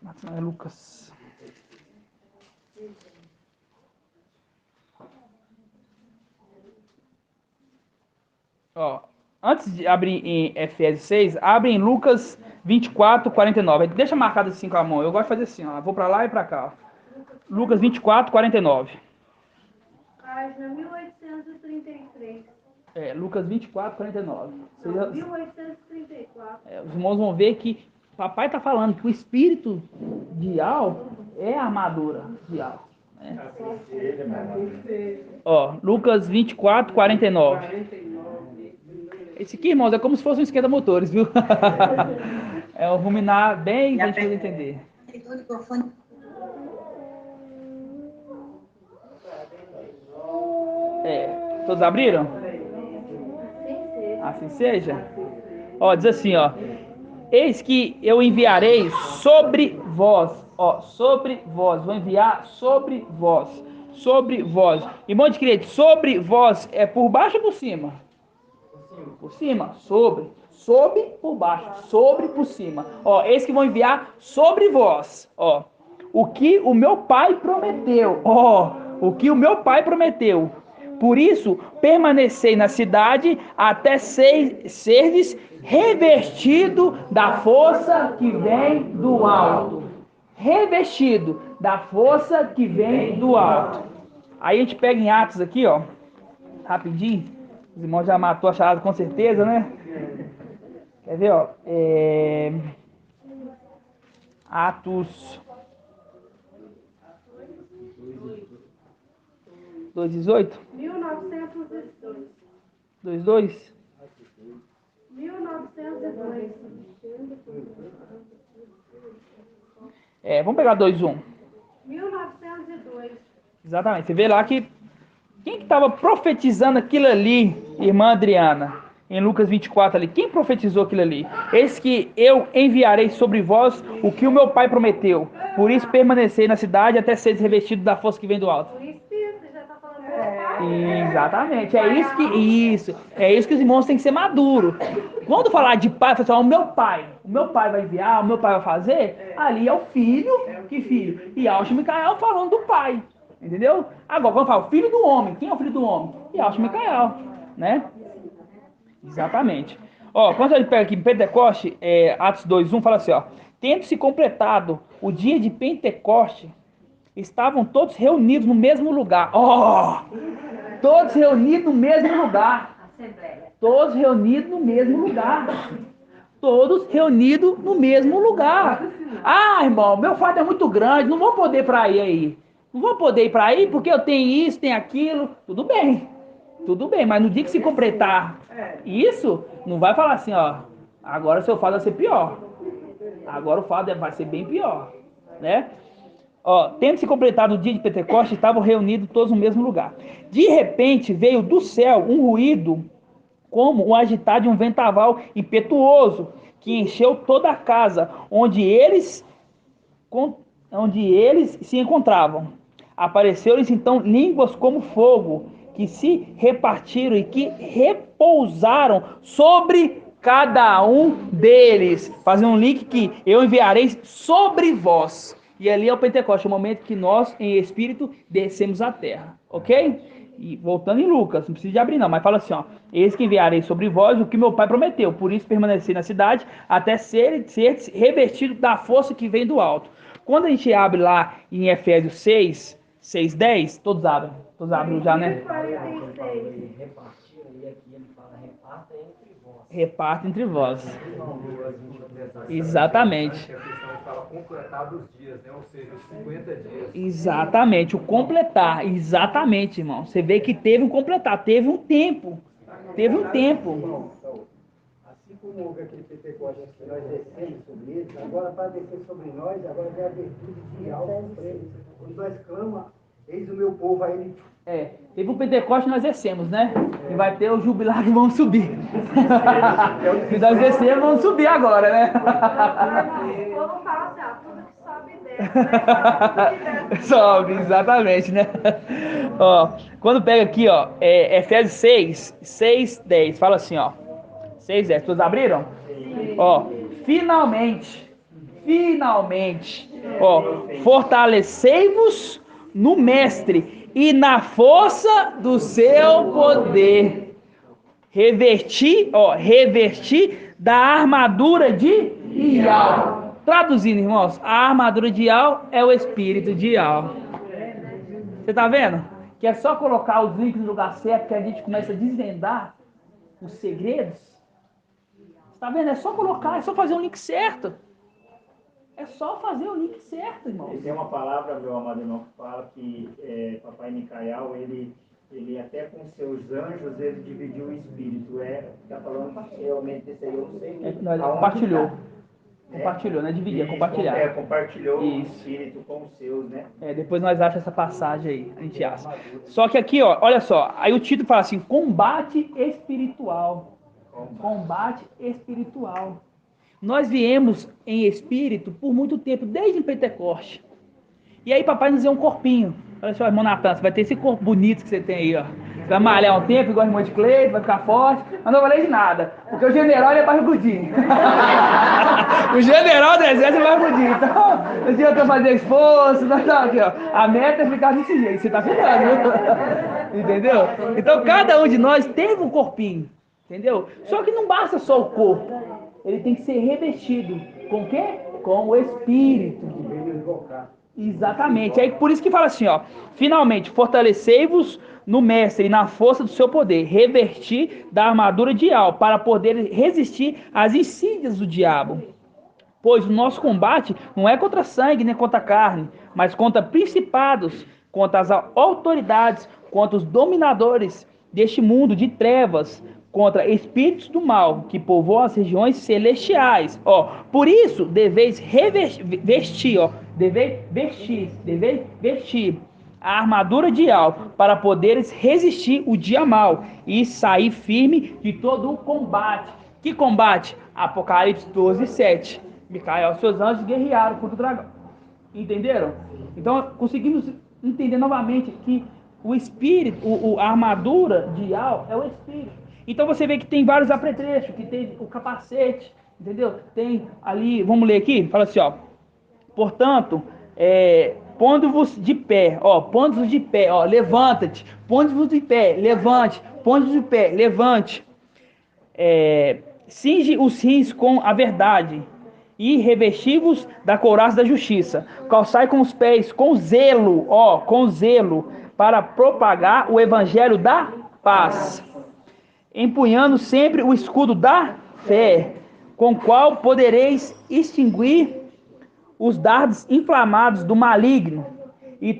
Atos não, é Lucas. Ó, antes de abrir em Efésios 6, abre em Lucas 24, 49. Deixa marcado assim com a mão. Eu gosto de fazer assim, ó. Vou pra lá e pra cá. Ó. Lucas 24, 49. Página 1833. Lucas 24, 49. Não, 1834. Os irmãos vão ver que papai está falando que o espírito de Iau é a armadura de Iau. Né? Ó, Lucas 24, 49. Esse aqui, irmãos, é como se fosse um esquenta-motores, viu? É um ruminar bem pra gente poder entender. Todos abriram? Assim seja. Ó, diz assim, ó. Eis que eu enviarei sobre vós. Ó, sobre vós. Vou enviar sobre vós. Sobre vós. Irmão de crente, sobre vós é por baixo ou por cima? Por cima. Sobre. Sobre por baixo. Sobre por cima. Ó, eis que vão enviar sobre vós. Ó, o que o meu pai prometeu. Ó, o que o meu pai prometeu. Por isso, permanecei na cidade até serdes revestido da força que vem do alto. Revestido da força que vem do alto. Aí a gente pega em Atos aqui, ó, rapidinho. Os irmãos já matou a charada com certeza, né? Quer ver, ó? Atos 2:18? 1902. 2:2? 1902. Vamos pegar 2:1. 1902. Exatamente. Você vê lá que quem que estava profetizando aquilo ali, irmã Adriana? Em Lucas 24 ali. Quem profetizou aquilo ali? Eis que eu enviarei sobre vós o que o meu pai prometeu. Por isso permanecei na cidade até seres revestidos da força que vem do alto. O Espírito já está falando do pai. Exatamente. É isso que os irmãos têm que ser maduros. Quando falar de pai, fala assim, o meu pai vai enviar, o meu pai vai fazer, ali é o filho, que filho? Yahshua Micael falando do pai. Entendeu? Agora, quando fala o filho do homem, quem é o filho do homem? Yahshua Micael, né? Exatamente. Ó, quando a gente pega aqui em Pentecoste, Atos 2:1, fala assim, ó. Tendo se completado o dia de Pentecoste, estavam todos reunidos no mesmo lugar. Ó! Todos reunidos no mesmo lugar. Todos reunidos no mesmo lugar. Todos reunidos no mesmo lugar. Ah, irmão, meu fardo é muito grande, não vou poder ir para aí. Não vou poder ir para aí porque eu tenho isso, tenho aquilo. Tudo bem, mas no dia que se completar isso, não vai falar assim, ó, agora o seu fardo vai ser pior. Agora o fardo vai ser bem pior, né? Ó, tendo se completado o dia de Pentecostes, estavam reunidos todos no mesmo lugar. De repente veio do céu um ruído, como o agitar de um vendaval impetuoso, que encheu toda a casa onde eles se encontravam. Apareceram-lhes então línguas como fogo, que se repartiram e que repousaram sobre cada um deles. Fazendo um link que eu enviarei sobre vós. E ali é o Pentecostes, o momento que nós, em espírito, descemos à terra. Ok? E voltando em Lucas, não precisa de abrir não, mas fala assim, ó. Eis que enviarei sobre vós o que meu pai prometeu. Por isso permaneci na cidade, até ser revestido da força que vem do alto. Quando a gente abre lá em Efésios 6:10, todos abrem já, né? 46. Reparta entre vós. Exatamente. A questão fala completar os dias, né? Ou seja, os 50 dias. Exatamente, o completar. Exatamente, irmão. Você vê que teve um completar, teve um tempo. Irmão, assim como houve aquele Pentecostes que nós descemos sobre eles, agora para descer sobre nós, agora vem a virtude de algo para eles. Quando nós clamamos, eis o meu povo, aí ele... Teve o Pentecostes nós descemos, né? E vai ter o jubilar que vamos subir. E nós descemos, vamos subir agora, né? O povo fala assim, ó, tudo que sobe e desce, né? Sobe, exatamente, né? Ó, quando pega aqui, ó, Efésios 6:10, fala assim, ó. 6:10, todos abriram? Ó, finalmente, ó, fortalecei-vos no mestre e na força do seu poder. Revestir da armadura de Ial. Traduzindo, irmãos, a armadura de Ial é o espírito de Ial. Você tá vendo? Que é só colocar os links no lugar certo que a gente começa a desvendar os segredos. Você tá vendo? É só colocar, é só fazer o link certo. É só fazer o link certo, irmão. Tem uma palavra, meu amado irmão, que fala que Papai Micael, ele até com seus anjos, ele dividiu o espírito. Está falando realmente desse aí, eu não sei. Compartilhou. Compartilhou, né? Dividir, compartilhar. Compartilhou o espírito com os seus, né? Depois nós achamos essa passagem aí, a gente acha. Só que aqui, ó, olha só, aí o título fala assim, combate espiritual. Combate espiritual. Nós viemos em espírito por muito tempo, desde Pentecoste. E aí papai nos deu um corpinho. Olha só, irmão Natan, você vai ter esse corpo bonito que você tem aí, ó. Você vai malhar um tempo, igual o irmão de Cleito, vai ficar forte. Mas não falei de nada, porque o general ele é barrigudinho. O general do exército é barrigudinho. Então, não adianta fazer esforço, não, aqui, ó. A meta é ficar desse jeito, você tá ficando, viu? Entendeu? Então cada um de nós teve um corpinho, entendeu? Só que não basta só o corpo. Ele tem que ser revestido. Com o quê? Com o Espírito. Exatamente. Aí por isso que fala assim, ó. Finalmente, fortalecei-vos no mestre e na força do seu poder, revestir da armadura de alvo, para poder resistir às insídias do diabo. Pois o nosso combate não é contra sangue nem contra carne, mas contra principados, contra as autoridades, contra os dominadores deste mundo de trevas, contra espíritos do mal que povoam as regiões celestiais. Ó, por isso deveis vestir a armadura de alvo para poderes resistir o dia mal e sair firme de todo o combate. Que combate? Apocalipse 12, 7. Micael, seus anjos guerrearam contra o dragão. Entenderam? Então conseguimos entender novamente que o espírito, a armadura de alvo é o espírito. Então você vê que tem vários apetrechos, que tem o capacete, entendeu? Tem ali, vamos ler aqui, fala assim, ó. Portanto, pondo-vos de pé, levanta-te, pondo-vos de pé, levante, pondo-vos de pé, levante. Cinge os rins com a verdade e revesti-vos da couraça da justiça. Calçai com os pés, com zelo, para propagar o evangelho da paz. Empunhando sempre o escudo da fé, com o qual podereis extinguir os dardos inflamados do maligno, e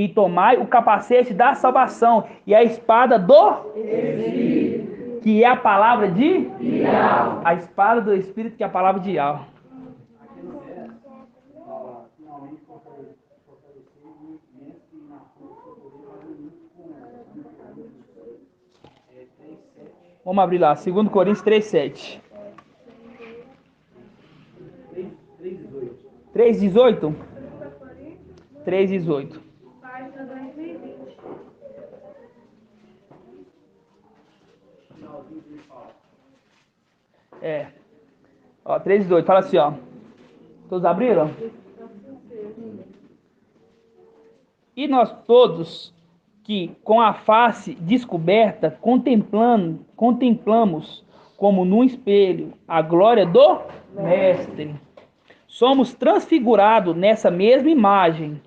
tomai o capacete da salvação e a espada do Espírito, que é a palavra de Ial. A espada do Espírito, que é a palavra de Ial. Vamos abrir lá, 2 Coríntios 3:7. 3:18? 3:18. Página 2020. Ó, 3:18, fala assim, ó. Todos abriram? E nós todos que com a face descoberta contemplamos como num espelho a glória do Mestre. Somos transfigurados nessa mesma imagem,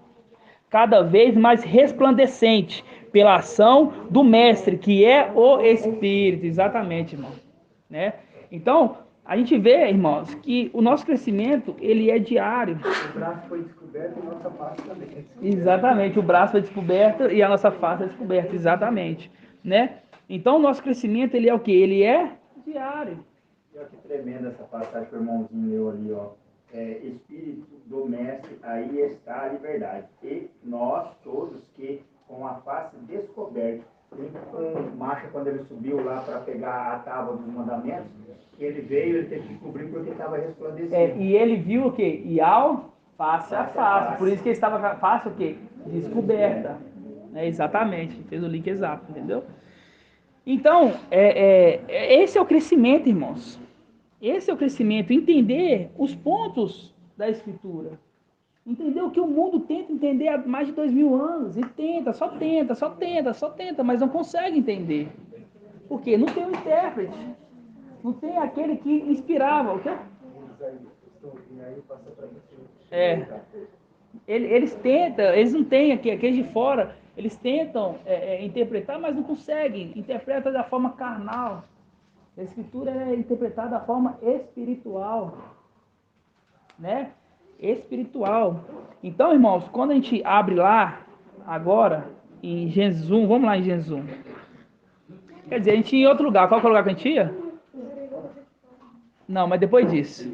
cada vez mais resplandecente pela ação do Mestre, que é o Espírito. Exatamente, irmão. Né? Então, a gente vê, irmãos, que o nosso crescimento, ele é diário. O braço foi descoberto e a nossa face também. Exatamente, o braço foi descoberto e a nossa face é descoberta, exatamente. Né? Então, o nosso crescimento, ele é o quê? Ele é diário. E olha que tremenda essa passagem que o irmãozinho leu ali, ó. Espírito do Mestre, aí está a liberdade. E nós todos que com a face descoberta, com Marcha, quando ele subiu lá para pegar a tábua dos mandamentos, ele veio, ele teve que cobrir porque estava resplandecendo. E ele viu o quê? Ial face a face. Por isso que ele estava com a face o quê? Descoberta. Exatamente, fez o link exato, entendeu? Então, esse é o crescimento, irmãos. Esse é o crescimento, entender os pontos da Escritura. Entender o que o mundo tenta entender há mais de 2000 anos. E só tenta, mas não consegue entender. Por quê? Não tem um intérprete. Não tem aquele que inspirava. O quê? Eles tentam, eles não têm aqui, aqueles de fora, eles tentam interpretar, mas não conseguem. Interpreta da forma carnal. A Escritura é interpretada da forma espiritual, né? Espiritual. Então, irmãos, quando a gente abre lá, agora, em Gênesis 1, vamos lá em Gênesis 1. Quer dizer, a gente ia em outro lugar. Qual que é o lugar que a gente ia? Não, mas depois disso.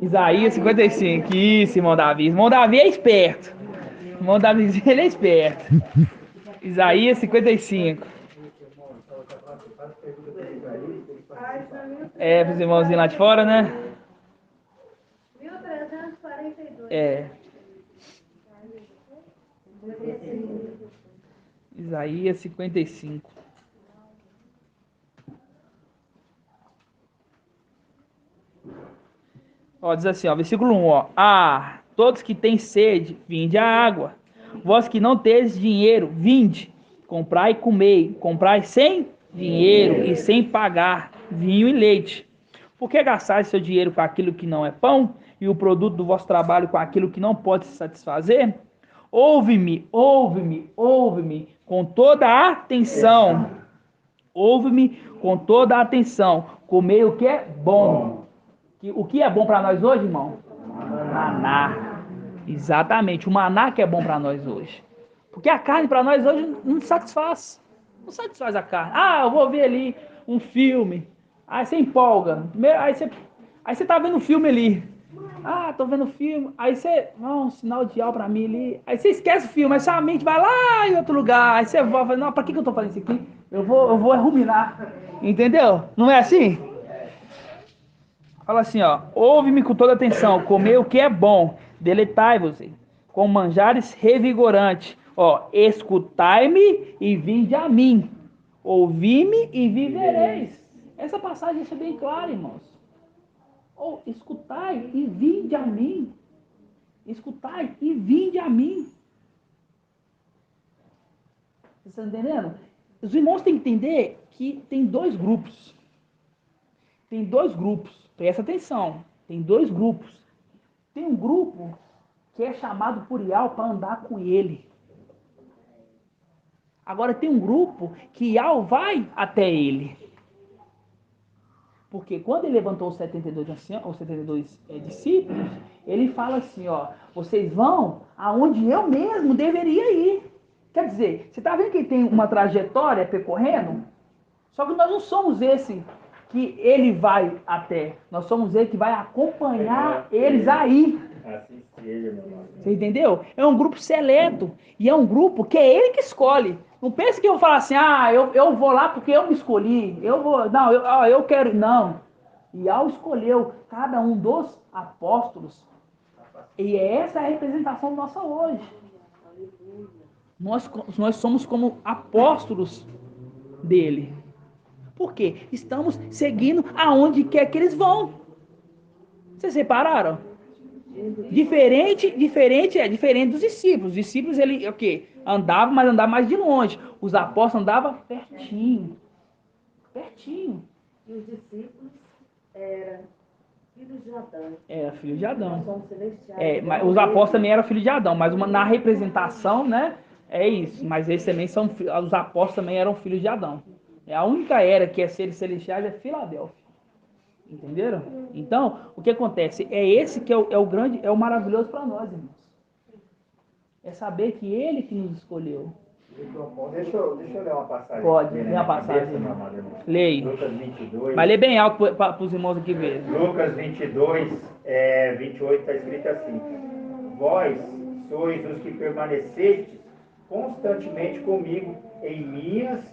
Isaías 55. Isso, irmão Davi. Irmão Davi é esperto. Irmão Davi, ele é esperto. Isaías 55. Para os irmãozinhos lá de fora, né? 342. É. Isaías 55. Ó, diz assim, ó, versículo 1, ó. Ah, todos que têm sede, vinde à água. Vós que não tendes dinheiro, vinde, comprai e comei. Comprai sem dinheiro e sem pagar vinho e leite. Por que gastar seu dinheiro com aquilo que não é pão e o produto do vosso trabalho com aquilo que não pode se satisfazer? Ouve-me, ouve-me, ouve-me com toda a atenção. Ouve-me com toda a atenção. Comei o que é bom. O que é bom para nós hoje, irmão? Maná. Exatamente, o maná que é bom para nós hoje. Porque a carne para nós hoje não satisfaz. Não satisfaz a carne. Ah, eu vou ver ali um filme. Aí você empolga. Aí você tá vendo um filme ali. Ah, tô vendo filme. Aí você, um sinal de algo para mim ali. Aí você esquece o filme, aí sua mente vai lá em outro lugar. Aí você volta, não, para que eu tô fazendo isso aqui? Eu vou ruminar. Entendeu? Não é assim? Fala assim, ó. Ouve-me com toda atenção. Comer o que é bom. Deleitai-vos com manjares revigorantes. Ó, escutai-me e vinde a mim. Ouvi-me e vivereis. Essa passagem deixa bem clara, irmãos. Ou escutai e vinde a mim. Escutai e vinde a mim. Vocês estão entendendo? Os irmãos têm que entender que tem dois grupos. Tem dois grupos. Presta atenção. Tem dois grupos. Tem um grupo que é chamado por Ial para andar com ele. Agora tem um grupo que Ial vai até ele. Porque quando ele levantou os 72 discípulos, ele fala assim, ó, vocês vão aonde eu mesmo deveria ir. Quer dizer, você está vendo que tem uma trajetória percorrendo? Só que nós não somos esse que ele vai até. Nós somos ele que vai acompanhar eles aí. Assim seja, meu irmão. Você entendeu? É um grupo seleto. E é um grupo que é ele que escolhe. Não pense que eu vou falar assim, eu vou lá porque eu me escolhi. Eu quero. Não. Ial escolheu cada um dos apóstolos. E essa é a representação nossa hoje. Nós somos como apóstolos dele. Por quê? Estamos seguindo aonde quer que eles vão. Vocês repararam? Diferente dos discípulos. Os discípulos, ele, o quê? Andavam, mas andavam mais de longe. Os apóstolos andavam pertinho. Pertinho. E os discípulos eram filhos de Adão. Era filho de Adão. Nós somos celestiais. Mas os apóstolos também eram filhos de Adão, mas na representação, né? É isso. Mas eles também os apóstolos também eram filhos de Adão. A única era que é seres celestiais é Filadélfia. Entenderam? Então, o que acontece? É esse que é o grande, é o maravilhoso para nós, irmãos. É saber que ele que nos escolheu. Deixa eu ler uma passagem. Pode, aqui, lê a passagem. Cabeça, meu amado irmão. Leia. Lucas 22. Mas lê bem alto para os irmãos aqui verem. Lucas 22, 28 está escrito assim: Vós sois os que permanecestes constantemente comigo em minhas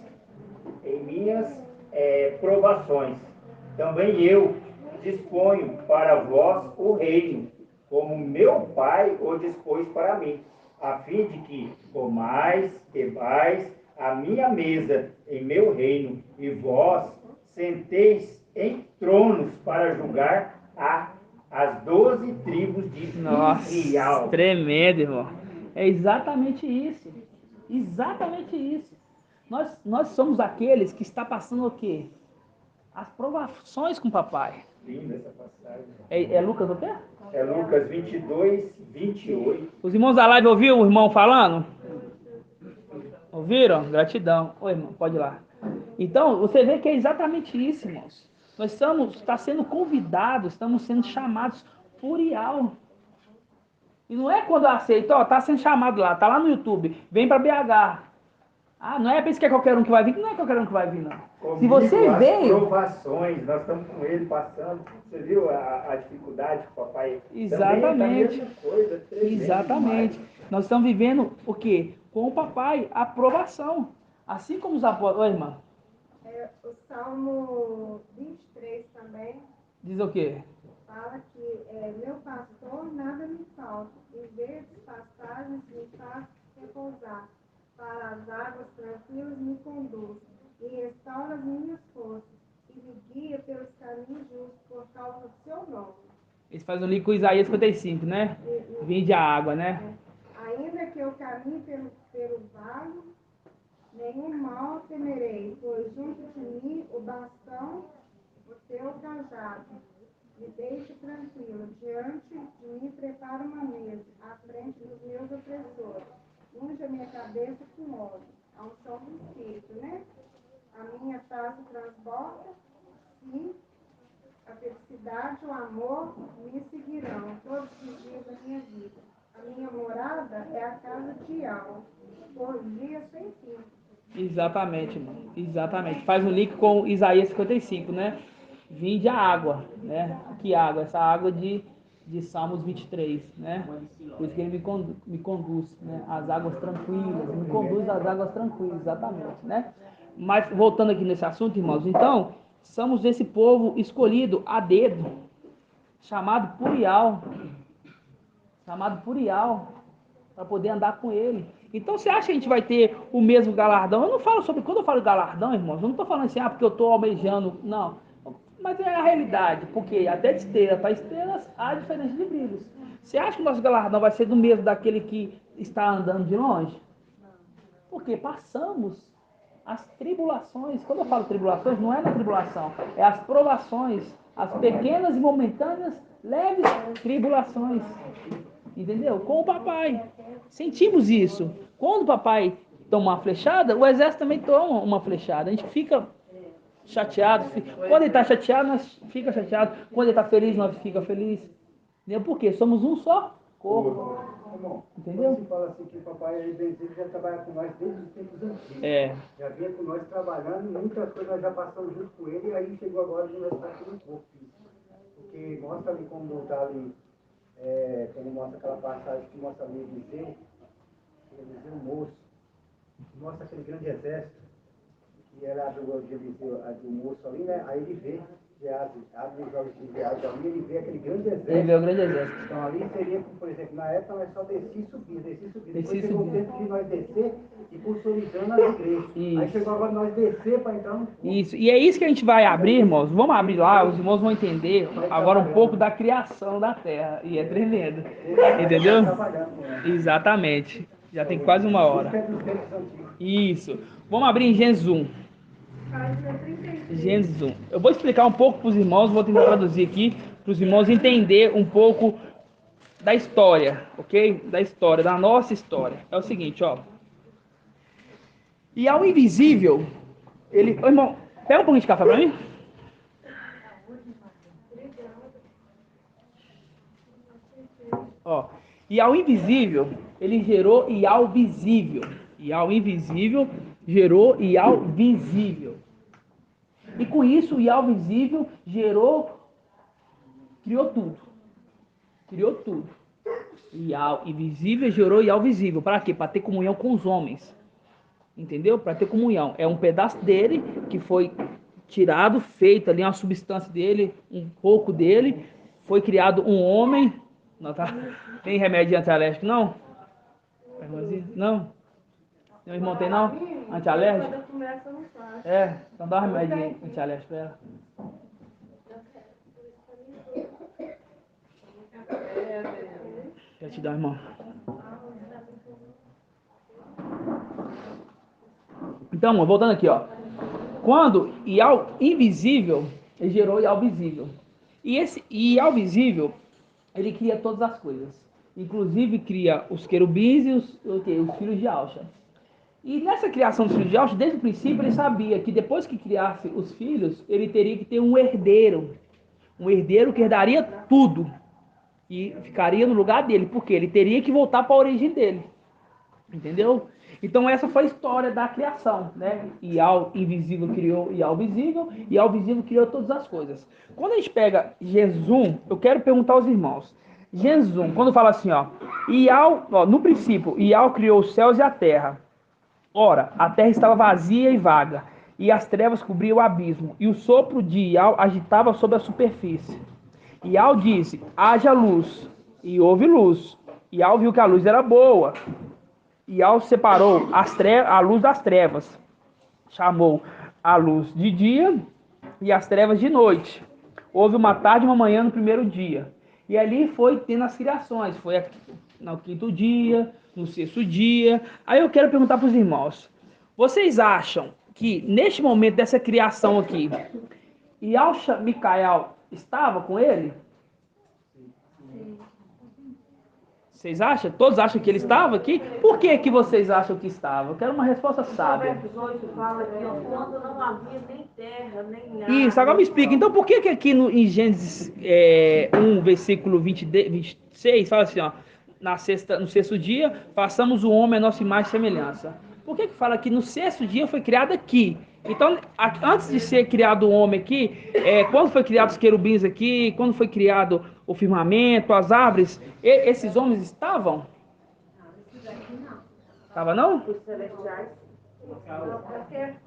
provações. Também eu disponho para vós o reino, como meu Pai o dispôs para mim, a fim de que comais, bebais a minha mesa em meu reino, e vós senteis em tronos para julgar as 12 tribos de Israel. Nossa, tremendo, irmão. É exatamente isso. Exatamente isso. Nós somos aqueles que está passando o quê? As provações com o papai. Linda essa passagem. É Lucas o quê? É Lucas 22, 28. Os irmãos da live ouviram o irmão falando? Ouviram? Gratidão. Oi, irmão, pode ir lá. Então, você vê que é exatamente isso, irmãos. Nós estamos sendo convidados, estamos sendo chamados por Ial. E não é quando eu aceito, tá sendo chamado lá, tá lá no YouTube, vem para BH. Não é pensar que é qualquer um que vai vir, não é qualquer um que vai vir, não. Comigo, Se você veio... As provações, nós estamos com ele passando. Você viu a dificuldade que o papai... Exatamente. Também é a mesma coisa, Exatamente. demais. Nós estamos vivendo o quê? Com o papai, a aprovação. Assim como os apóstolos... Oi, irmã. O Salmo 23 também Diz o quê? fala fala que meu pastor nada me falta, em verdes pastagens me faz repousar, para as águas tranquilas me conduz, e restaura as minhas forças, e me guia pelos caminhos justos por causa do seu nome. Eles fazem o link com Isaías 55, né? Vinde a água, né? Ainda que eu caminhe pelo vale, nenhum mal temerei, pois junto de mim o bastão, o teu cajado, me deixe tranquilo, diante de mim prepara uma mesa, à frente dos meus opressores, unge a minha cabeça com óleo, a unção do Espírito, né? A minha taça transborda, sim, a felicidade e o amor me seguirão todos os dias da minha vida. A minha morada é a casa de Yahweh, por dia sem fim. Exatamente, irmão. Exatamente. Faz um link com Isaías 55, né? Vinde a água, né? Que água? Essa água de Salmos 23, né? Por isso que ele me conduz, né? As águas tranquilas, me conduz às águas tranquilas, exatamente, né? Mas voltando aqui nesse assunto, irmãos, então, somos esse povo escolhido a dedo, chamado por Yahweh, para poder andar com ele. Então, você acha que a gente vai ter o mesmo galardão? Eu não falo sobre, quando eu falo galardão, irmãos, eu não estou falando assim, porque eu estou almejando, não. Mas é a realidade, porque até de estrela para estrelas há diferença de brilhos. Você acha que o nosso galardão vai ser do mesmo daquele que está andando de longe? Porque passamos as tribulações. Quando eu falo tribulações, não é na tribulação, é as provações, as pequenas e momentâneas, leves tribulações. Entendeu? Com o papai. Sentimos isso. Quando o papai toma uma flechada, o exército também toma uma flechada. A gente fica chateado. Quando ele está chateado, nós fica chateado. Quando ele está feliz, nós fica feliz. Entendeu? Por quê? Somos um só corpo. Irmão, Entendeu? quando se fala assim que o papai ele já trabalha com nós desde os tempos antigos. É. Já vinha com nós trabalhando, muitas coisas nós já passamos junto com ele, e aí chegou agora de nós estar aqui um pouco. Porque mostra ali como está ali, quando mostra aquela passagem que mostra ali Eliseu moço, mostra aquele grande exército, que era de Eliseu, do moço ali, né? Aí ele vê, abre os olhos de Geazi ali, ele vê aquele grande exército. Ele vê o grande exército. Então ali seria, por exemplo, na época nós só descia e subia. Depois Descia e chegou o subia. tempo de nós descer e consolidando as igrejas. Isso. Aí chegou agora nós descer para entrar no... Isso. E é isso que a gente vai abrir, irmãos. Vamos abrir lá, os irmãos vão entender agora um pouco da criação da terra. E é tremendo. Entendeu? Exatamente. Já tem quase uma hora. Isso. Vamos abrir em Gênesis 1. Gênesis 1. Eu vou explicar um pouco para os irmãos, vou tentar traduzir aqui, para os irmãos entender um pouco da história, ok? Da história, da nossa história. É o seguinte, ó. E ao invisível, ele... Ô, irmão, pega um pouquinho de café para mim. Ó. E ao invisível, ele gerou e ao visível. E ao invisível, gerou e ao visível. E com isso, o Yahweh visível criou tudo. Criou tudo. Yahweh invisível gerou Yahweh visível. Para quê? Para ter comunhão com os homens. Entendeu? Para ter comunhão. É um pedaço dele que foi tirado, feito ali uma substância dele, um pouco dele. Foi criado um homem. Não, tá? Tem remédio antialérgico, não? Não? Meu irmão tem não? Antialérgico? Quando eu começo, eu não faço. Então dá um remédio antialérgico pra ela. Deixa eu te dar, irmão. Então, amor, voltando aqui, ó. Quando Yahweh invisível, ele gerou Yahweh visível. E esse Yahweh visível, ele cria todas as coisas. Inclusive cria os querubins e os filhos de Alxa. E nessa criação dos filhos de Alxa, desde o princípio, ele sabia que depois que criasse os filhos, ele teria que ter um herdeiro. Um herdeiro que herdaria tudo. E ficaria no lugar dele. Porque ele teria que voltar para a origem dele. Entendeu? Então essa foi a história da criação, né? Yahweh invisível criou Yahweh visível, e Yahweh visível criou todas as coisas. Quando a gente pega Gênesis 1, eu quero perguntar aos irmãos. Gênesis 1, quando fala assim, ó, no princípio, Yahweh criou os céus e a terra. Ora, a terra estava vazia e vaga, e as trevas cobriam o abismo, e o sopro de Yahweh agitava sobre a superfície. E Yau disse, haja luz, e houve luz. E Yau viu que a luz era boa. E Yau separou a luz das trevas. Chamou a luz de dia e as trevas de noite. Houve uma tarde e uma manhã no primeiro dia. E ali foi tendo as criações. Foi no quinto dia, no sexto dia. Aí eu quero perguntar para os irmãos. Vocês acham que neste momento dessa criação aqui, Yahshua Micael estava com ele? Vocês acham? Todos acham que ele estava aqui? Por que vocês acham que estava? Eu quero uma resposta sábia. Provérbios 8 fala aqui, ó, quando não havia nem terra, nem ar. Isso, agora me explica. Então, por que aqui em Gênesis 1, versículo 26, fala assim, ó, no sexto dia, façamos o homem a nossa imagem e semelhança? Por que fala que no sexto dia foi criado aqui? Então, antes de ser criado o homem aqui, quando foi criado os querubins aqui, quando foi criado o firmamento, as árvores, esses homens estavam? Estava não? Os celestiais. Porque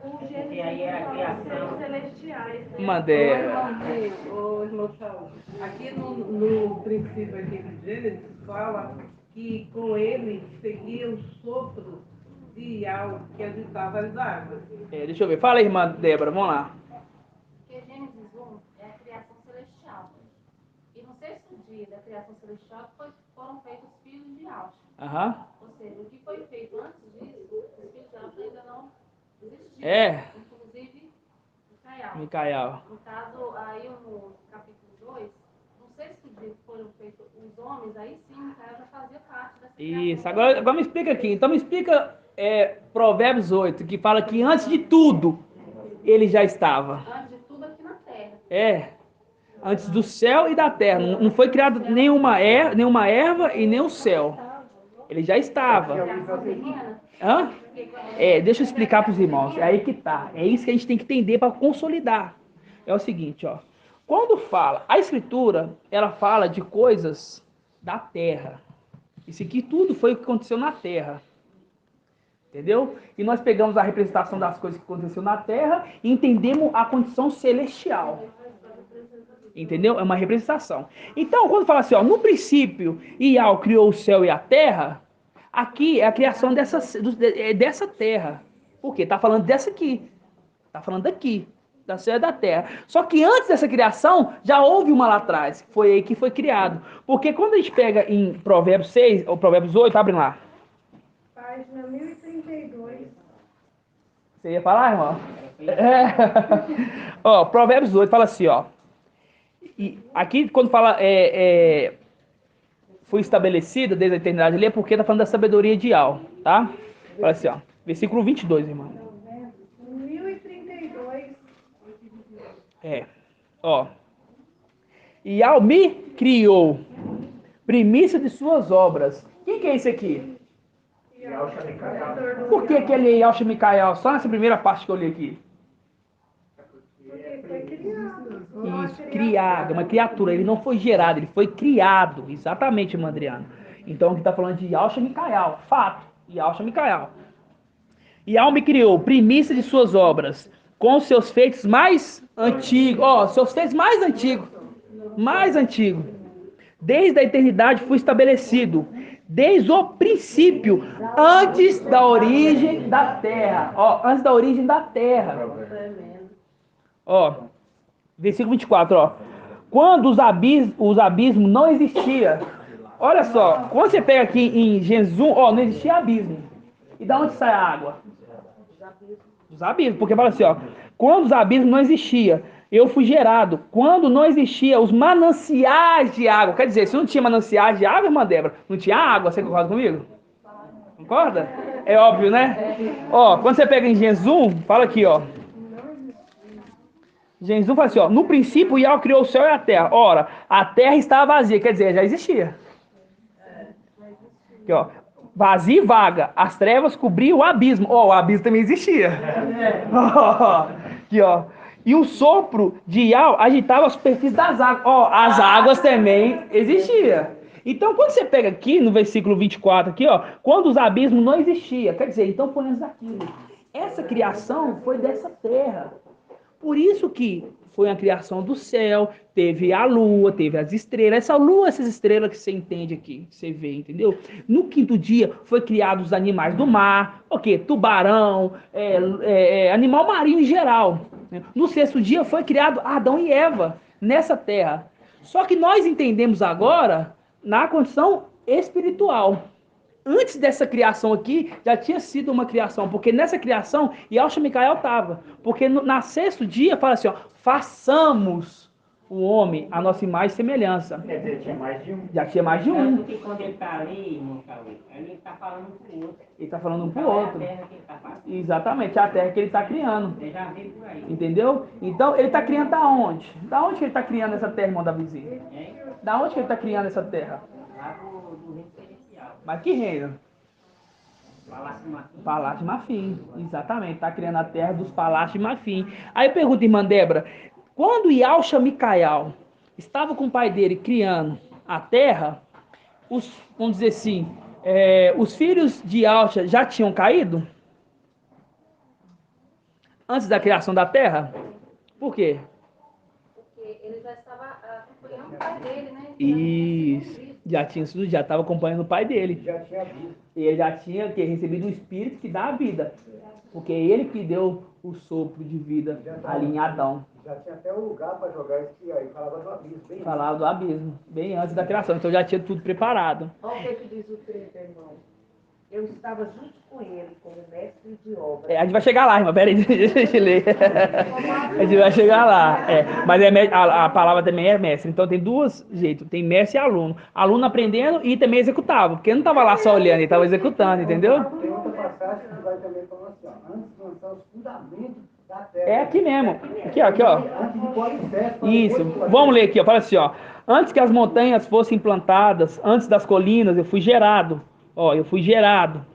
o Gênesis fala de seres celestiais, né? Madeira. Ô, irmão Saúl, aqui no princípio aqui de Gênesis fala que com ele seguia o sopro de algo que agitava as águas. Deixa eu ver. Fala aí, irmã Débora, vamos lá. Porque Gênesis 1 é a criação celestial. E no sexto dia da criação celestial foram feitos os filhos de Alfa. Aham. Ou seja, o que foi feito antes disso, os filhos de Alfa ainda não existiam. Inclusive, Micael. No caso, aí no capítulo 2, no sexto dia que foram feitos os homens, aí sim, Micael já fazia parte dessa criação. Isso, agora me explica aqui. Então me explica Provérbios 8, que fala que antes de tudo ele já estava. Antes de tudo aqui na terra. Antes do céu e da terra. Não foi criado nenhuma erva e nem o céu. Ele já estava. Hã? Deixa eu explicar para os irmãos. É aí que tá. É isso que a gente tem que entender para consolidar. É o seguinte, ó. Quando fala, a escritura, ela fala de coisas da terra. Isso aqui tudo foi o que aconteceu na terra. Entendeu? E nós pegamos a representação das coisas que aconteceu na terra e entendemos a condição celestial. Entendeu? É uma representação. Então, quando fala assim, ó, no princípio, Iau criou o céu e a terra, aqui é a criação dessa terra. Por quê? Está falando dessa aqui. Está falando daqui, da céu e da terra. Só que antes dessa criação, já houve uma lá atrás. Foi aí que foi criado. Porque quando a gente pega em Provérbios 6, ou Provérbios 8, abre lá. Página 1032. Você ia falar, irmão? Ó, Provérbios 8 fala assim, ó. E aqui, quando fala foi estabelecida desde a eternidade ali, é porque está falando da sabedoria de Iau, tá? Fala assim, ó. Versículo 22, irmão. 1032. Ó. Iau me criou, primícia de suas obras. Quem que é esse aqui? Por que ele é Yahshua Micael? Só nessa primeira parte que eu li aqui. Porque foi criado. Isso, criado, uma criatura. Ele não foi gerado, ele foi criado. Exatamente, irmão Adriano. Então aqui está falando de Yahshua Micael. Fato. Yahshua Micael. Iau me criou, primícia de suas obras, com os seus feitos mais antigos. Ó, seus feitos mais antigos. Mais antigo. Desde a eternidade foi estabelecido. Desde o princípio, antes da origem da terra. Ó, antes da origem da terra. Ó, versículo 24, ó. Quando os abismos não existiam. Olha só, quando você pega aqui em Gênesis 1, ó, não existia abismo. E da onde sai a água? Dos abismos, porque fala assim, ó. Quando os abismos não existiam, eu fui gerado. Quando não existia os mananciais de água. Quer dizer, se não tinha mananciais de água, irmã Débora, não tinha água. Você concorda comigo? Concorda? É óbvio, né? Ó, quando você pega em Gênesis 1, fala aqui, ó. Gênesis 1 fala assim, ó. No princípio, Iau criou o céu e a terra. Ora, a terra estava vazia. Quer dizer, já existia. Aqui, ó. Vazia e vaga. As trevas cobriam o abismo. Ó, o abismo também existia. Ó, aqui, ó. E o sopro de Iau agitava a superfície das águas. Ó, as águas também existiam. Então, quando você pega aqui no versículo 24, aqui, ó, quando os abismos não existiam, quer dizer, então foi antes daquilo. Essa criação foi dessa terra. Por isso que foi a criação do céu, teve a lua, teve as estrelas. Essa lua, essas estrelas que você entende aqui, que você vê, entendeu? No quinto dia foi criado os animais do mar, o quê? Tubarão, animal marinho em geral. Né? No sexto dia foi criado Adão e Eva nessa terra. Só que nós entendemos agora na condição espiritual. Antes dessa criação aqui, já tinha sido uma criação, porque nessa criação, Yahushua Micael estava. Porque na sexto dia, fala assim, ó, façamos o homem a nossa imagem e semelhança. Quer dizer, tinha mais de um. Já tinha mais de um. Porque quando ele está ali, irmão Cauê, ele está falando um pro outro. Ele está falando um pro Então, outro. É a terra que ele está fazendo. Exatamente, é a terra que ele está criando. Ele já veio por aí. Entendeu? Então, ele está criando da onde? Da onde que ele está criando essa terra, irmão Davizinho? Hein? Da onde que ele está criando essa terra? Lá do reino celestial. Mas que reino? Palácio de Marfim. Palácio de Marfim, exatamente, está criando a terra dos Palácios de Marfim. Aí eu pergunto, irmã Débora, quando Yahushua Micael estava com o pai dele criando a terra, vamos dizer assim, os filhos de Yahushua já tinham caído? Antes da criação da terra? Por quê? Porque ele já estava acompanhando o pai dele, né? Isso, já estava acompanhando o pai dele. Já tinha visto. E ele já tinha recebido o Espírito que dá a vida. Porque ele que deu o sopro de vida ali em Adão. Já tinha até um lugar para jogar esqui aí, falava do abismo. Bem Falava do abismo, bem antes da criação. Então já tinha tudo preparado. Olha o que diz o 30, irmão. Eu estava junto com ele, como mestre de obra. A gente vai chegar lá, irmã. Peraí, deixa eu ler. A gente vai chegar lá. Mas a palavra também é mestre. Então tem dois jeitos. Tem mestre e aluno. Aluno aprendendo e também executava. Porque não estava lá só olhando, ele estava executando, entendeu? Tem outra passagem que vai também falando assim, ó, antes de lançar os fundamentos da terra. É aqui mesmo. Aqui, ó. Aqui, ó. Antes de pôr alicerce, Isso. Vamos ler aqui, ó. Fala assim, ó. Antes que as montanhas fossem plantadas, antes das colinas, eu fui gerado. Ó, eu fui gerado.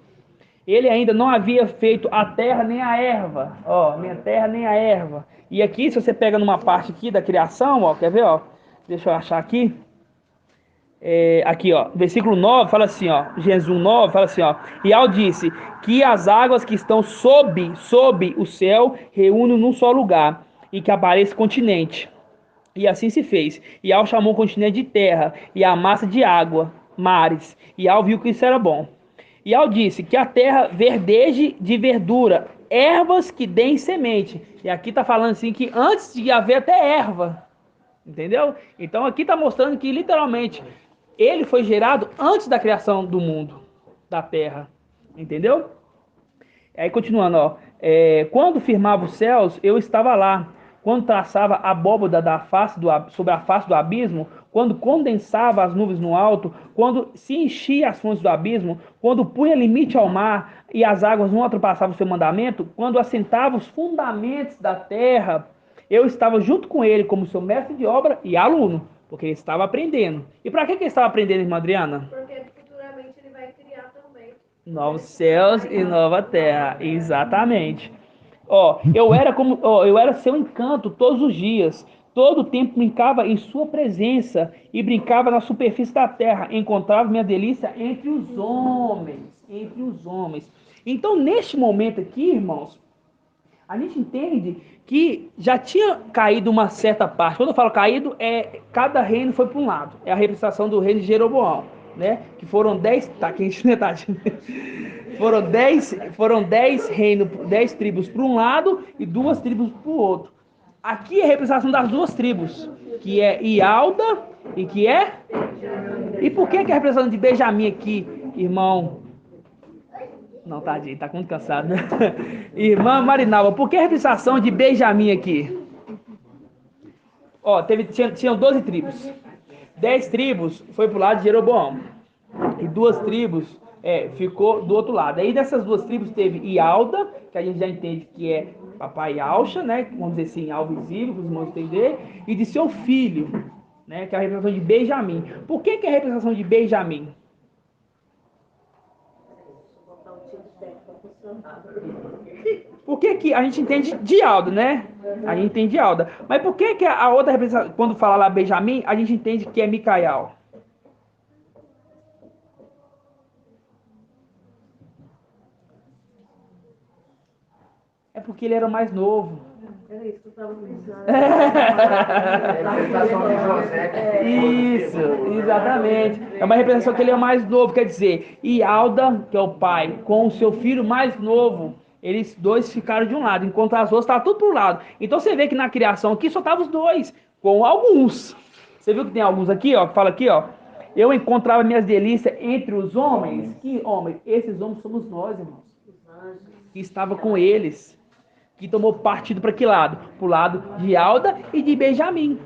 Ele ainda não havia feito a terra nem a erva. Ó, nem a terra nem a erva. E aqui, se você pega numa parte aqui da criação, ó, quer ver, ó? Deixa eu achar aqui. Aqui, ó, versículo 9 fala assim, ó, Gênesis 1:9 fala assim, ó, e Al disse que as águas que estão sob o céu reúnem num só lugar e que apareça continente. E assim se fez. E Al chamou o continente de terra e a massa de água, mares. E Al viu que isso era bom. E Al disse que a terra verdeje de verdura, ervas que deem semente. E aqui está falando assim que antes de haver até erva. Entendeu? Então aqui está mostrando que literalmente ele foi gerado antes da criação do mundo, da terra. Entendeu? Aí continuando, ó. Quando firmava os céus, eu estava lá. Quando traçava a abóboda sobre a face do abismo, quando condensava as nuvens no alto, quando se enchia as fontes do abismo, quando punha limite ao mar e as águas não ultrapassavam o seu mandamento, quando assentava os fundamentos da terra, eu estava junto com ele como seu mestre de obra e aluno, porque ele estava aprendendo. E para que ele estava aprendendo, irmã Adriana? Porque futuramente ele vai criar também. Novos céus e nova terra, exatamente. Eu era seu encanto todos os dias. Todo o tempo brincava em sua presença e brincava na superfície da terra. Encontrava minha delícia entre os homens. Entre os homens. Então, neste momento aqui, irmãos, a gente entende que já tinha caído uma certa parte. Quando eu falo caído, cada reino foi para um lado. É a representação do reino de Jeroboão, né? Que foram 10... Tá quente, né, Tati? Foram 10 reinos, 10 tribos para um lado e 2 tribos para o outro. Aqui é a representação das 2 tribos, que é Ialda e que é... E por que é a representação de Benjamim aqui, irmão? Não, tadinho, tá muito cansado, né? Irmã Marinalva, por que a representação de Benjamim aqui? Tinham 12 tribos. 10 tribos foi pro lado de Jeroboão. E 2 tribos ficou do outro lado. Aí dessas 2 tribos teve Ialda, que a gente já entende que é papai Yahushua, né? Vamos dizer assim, algo visível, que os irmãos entender. E de seu filho, né? Que é a representação de Benjamim. Por que é a representação de Benjamim? Por que a gente entende de Alda, né? A gente entende de Alda. Mas por que a outra representação, quando fala lá Benjamim, a gente entende que é Micael? É porque ele era o mais novo. Era isso que eu estava pensando. Representação de José. Isso, exatamente. É uma representação que ele é o mais novo, quer dizer, Ialda, que é o pai, com o seu filho mais novo, eles dois ficaram de um lado, enquanto as outras estavam tudo pro lado. Então você vê que na criação aqui só estavam os dois, com alguns. Você viu que tem alguns aqui, ó, que fala aqui, ó. Eu encontrava minhas delícias entre os homens. Que homens? Esses homens somos nós, irmãos. Que estava com eles. Que tomou partido para que lado? Pro lado de Alda e de Benjamim.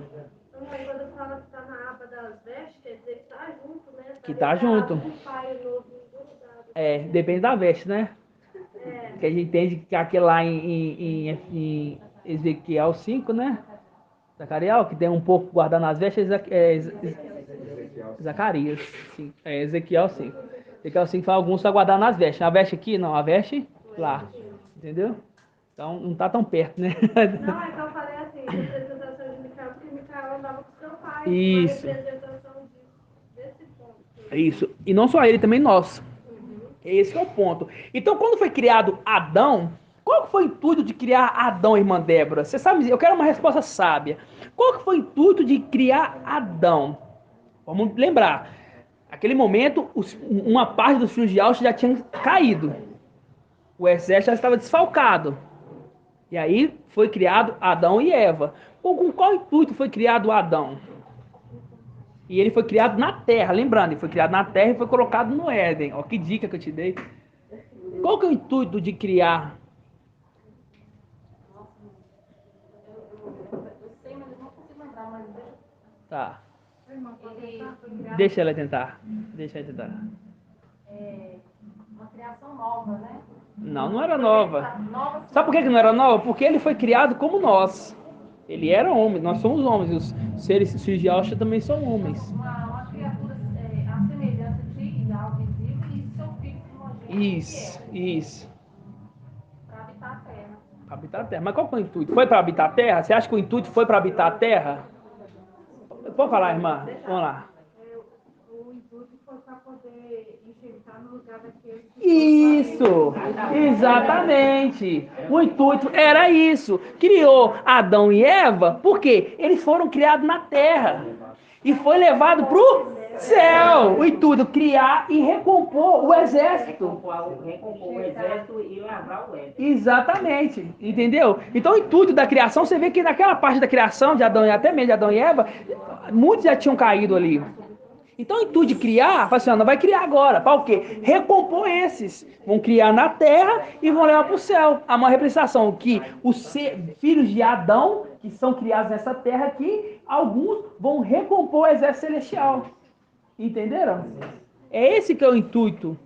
Então, aí quando fala que está na aba das vestes, quer dizer que está junto, né? Que tá junto. Depende da veste, né? Que a gente entende que aquele lá em Ezequiel 5, né? Zacariel, que tem um pouco guardado nas vestes, Zacarias. Sim, Ezequiel 5. Ezequiel 5 fala alguns para guardar nas vestes. A veste aqui, não, a veste lá. Entendeu? Então não tá tão perto, né? Não, é que eu falei assim, representação de Micael, porque Micael andava com seu pai. Isso. Uma representação desse ponto. Isso. E não só ele, também nós. Esse é o ponto. Então, quando foi criado Adão, qual que foi o intuito de criar Adão, irmã Débora? Você sabe dizer? Eu quero uma resposta sábia. Qual que foi o intuito de criar Adão? Vamos lembrar. Naquele momento, uma parte dos filhos de Alce já tinha caído. O exército já estava desfalcado. E aí foi criado Adão e Eva. Com qual intuito foi criado Adão? E ele foi criado na terra, lembrando, ele foi criado na terra e foi colocado no Éden. Ó, que dica que eu te dei. Qual que é o intuito de criar? Eu sei, mas eu não consigo lembrar, mas Tá. ele Deixa ela tentar. Deixa ela tentar. uma criação nova, né? Não, não era nova. Nova, Sabe por que não era nova? Porque ele foi criado como nós. Ele era homem, nós somos homens. Os seres filhos de Alcha também são homens. uma criatura à semelhança de algo visível e seu filho primogênito. Isso. Para habitar a terra. Para habitar a terra. Mas qual foi o intuito? Foi para habitar a terra? Você acha que o intuito foi para habitar a terra? Pode falar, irmã. Vamos lá. O intuito foi para poder enxergar no lugar daquele que Isso, exatamente. O intuito era isso. Criou Adão e Eva, porque eles foram criados na terra e foi levado para o céu. O intuito criar e recompor o exército. Recompor o exército e lavrar o Éden. Exatamente, entendeu? Então o intuito da criação, você vê que naquela parte da criação de Adão e até mesmo de Adão e Eva, muitos já tinham caído ali. Então, o intuito de criar, fala assim, ó, não vai criar agora. Para o quê? Recompor esses. Vão criar na terra e vão levar para o céu. Há uma representação que os filhos de Adão, que são criados nessa terra aqui, alguns vão recompor o exército celestial. Entenderam? É esse que é o intuito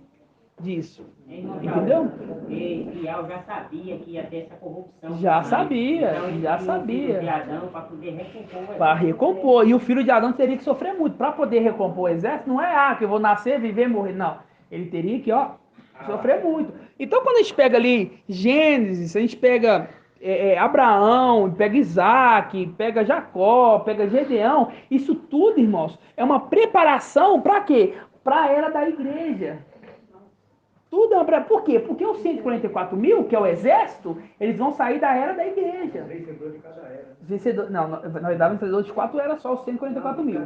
disso. Entendeu? Porque Bial já sabia que ia ter essa corrupção. Já sabia, Então, já ele sabia. de Adão para poder recompor o exército. Para recompor. E o filho de Adão teria que sofrer muito. Para poder recompor o exército, não é que eu vou nascer, viver, morrer. Não. Ele teria que, sofrer muito. Então, quando a gente pega ali Gênesis, a gente pega Abraão, pega Isaac, pega Jacó, pega Gedeão, isso tudo, irmãos, é uma preparação para quê? Para a era da igreja. Tudo é uma... Por quê? Porque os 144 mil, que é o exército, eles vão sair da era da igreja. Vencedor de cada era. Vencedor, não, na verdade, vencedor de 4 era só os 144 mil.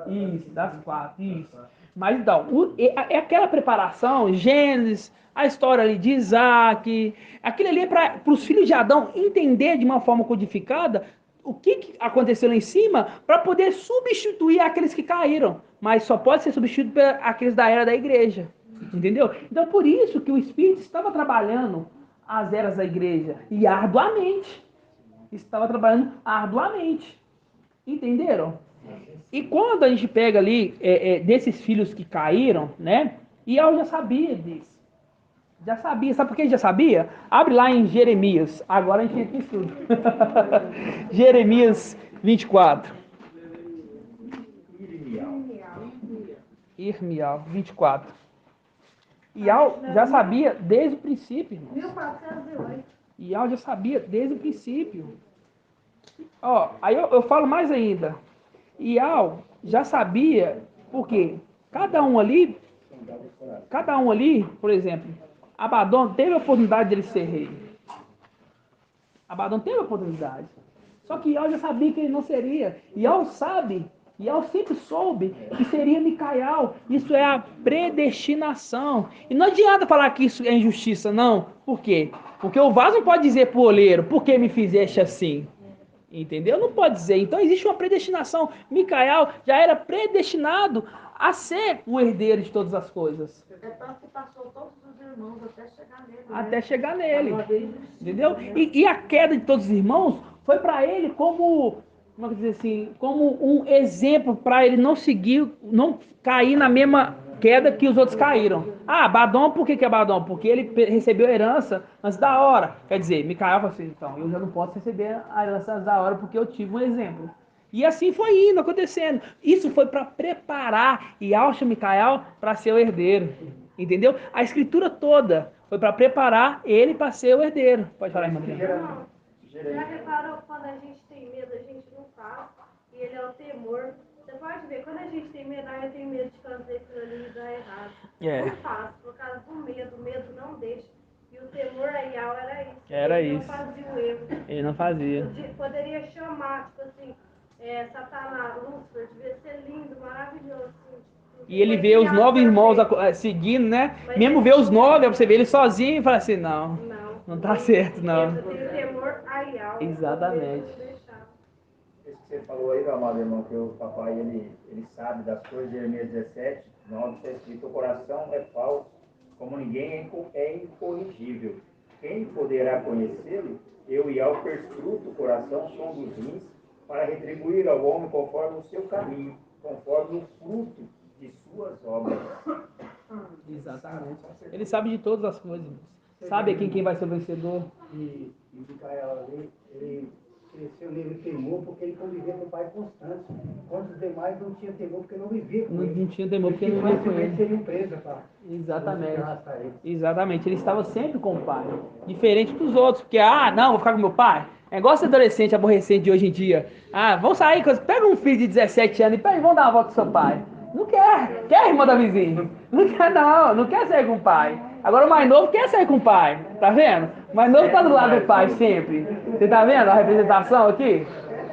Isso, das 4, isso. Mas então, é aquela preparação, Gênesis, a história ali de Isaac, aquilo ali é para os filhos de Adão entender de uma forma codificada o que aconteceu lá em cima para poder substituir aqueles que caíram. Mas só pode ser substituído por aqueles da era da igreja. Entendeu? Então, por isso que o Espírito estava trabalhando as eras da igreja. E arduamente. Estava trabalhando arduamente. Entenderam? E quando a gente pega ali, desses filhos que caíram, né? E eu já sabia disso. Já sabia. Sabe por que já sabia? Abre lá em Jeremias. Agora a gente entra em tudo. Jeremias 24. Irmial 24. Ial já sabia desde o princípio, irmãos. 1408. Ial já sabia desde o princípio. Aí eu falo mais ainda. Ial já sabia, porque cada um ali, por exemplo, Abadom teve a oportunidade de ele ser rei. Abadão teve a oportunidade. Só que Ial já sabia que ele não seria. Ial sempre soube que seria Micael. Isso é a predestinação. E não adianta falar que isso é injustiça, não. Por quê? Porque o vaso não pode dizer pro oleiro, por que me fizeste assim? Entendeu? Não pode dizer. Então existe uma predestinação. Micael já era predestinado a ser o herdeiro de todas as coisas. É tanto que passou todos os irmãos até chegar nele. Até chegar nele. Entendeu? E a queda de todos os irmãos foi para ele como dizer assim, como um exemplo para ele não seguir, não cair na mesma queda que os outros caíram. Ah, Abadom, por que Abadom? Porque ele recebeu a herança antes da hora. Quer dizer, Micael falou assim, então, eu já não posso receber a herança antes da hora porque eu tive um exemplo. E assim foi indo, acontecendo. Isso foi para preparar Ialcha Micael para ser o herdeiro. Entendeu? A escritura toda foi para preparar ele para ser o herdeiro. Pode falar, irmã Adriana. Já reparou quando a gente tem medo, a gente não faz? E ele é o temor. Você pode ver, quando a gente tem medo, eu tenho medo de fazer aquilo ali e dar errado. Não faz, por causa do medo. O medo não deixa. E o temor a Ial era isso. Ele não fazia o erro. Ele não fazia. Poderia chamar, tipo assim, Satanás, Lúcifer, devia ser lindo, maravilhoso. Assim, e ele vê os 9 irmãos seguindo, né? Mesmo ver os 9, você vê ele sozinho e fala assim, não tá certo, não. Eu tenho temor a Ial. Exatamente. Isso que você falou aí, meu amado irmão, que o papai, ele sabe das coisas, Jeremias 17, 9, está escrito, o coração é falso, como ninguém é incorrigível. Quem poderá conhecê-lo? Eu e Ial perscruto o coração, som dos rins, para retribuir ao homem conforme o seu caminho, conforme o fruto de suas obras. Exatamente. Ele sabe de todas as coisas. Sabe quem vai ser o vencedor? E Micael ali, ele cresceu nele temor porque ele convivia com o pai constante. Quando os demais não tinham temor porque não vivia com ele. Não tinha temor porque não vivia com ele. Seriam presa, pá. Exatamente. Exatamente. Ele estava sempre com o pai. Diferente dos outros. Porque, não, vou ficar com meu pai. É igual esse adolescente aborrecente de hoje em dia. Vamos sair, pega um filho de 17 anos e vamos dar uma volta com seu pai. Não quer. Quer, irmã da vizinha? Não quer, não quer sair com o pai. Agora o mais novo quer sair com o pai. Tá vendo? O mais novo tá do lado do pai sempre. Você tá vendo a representação aqui?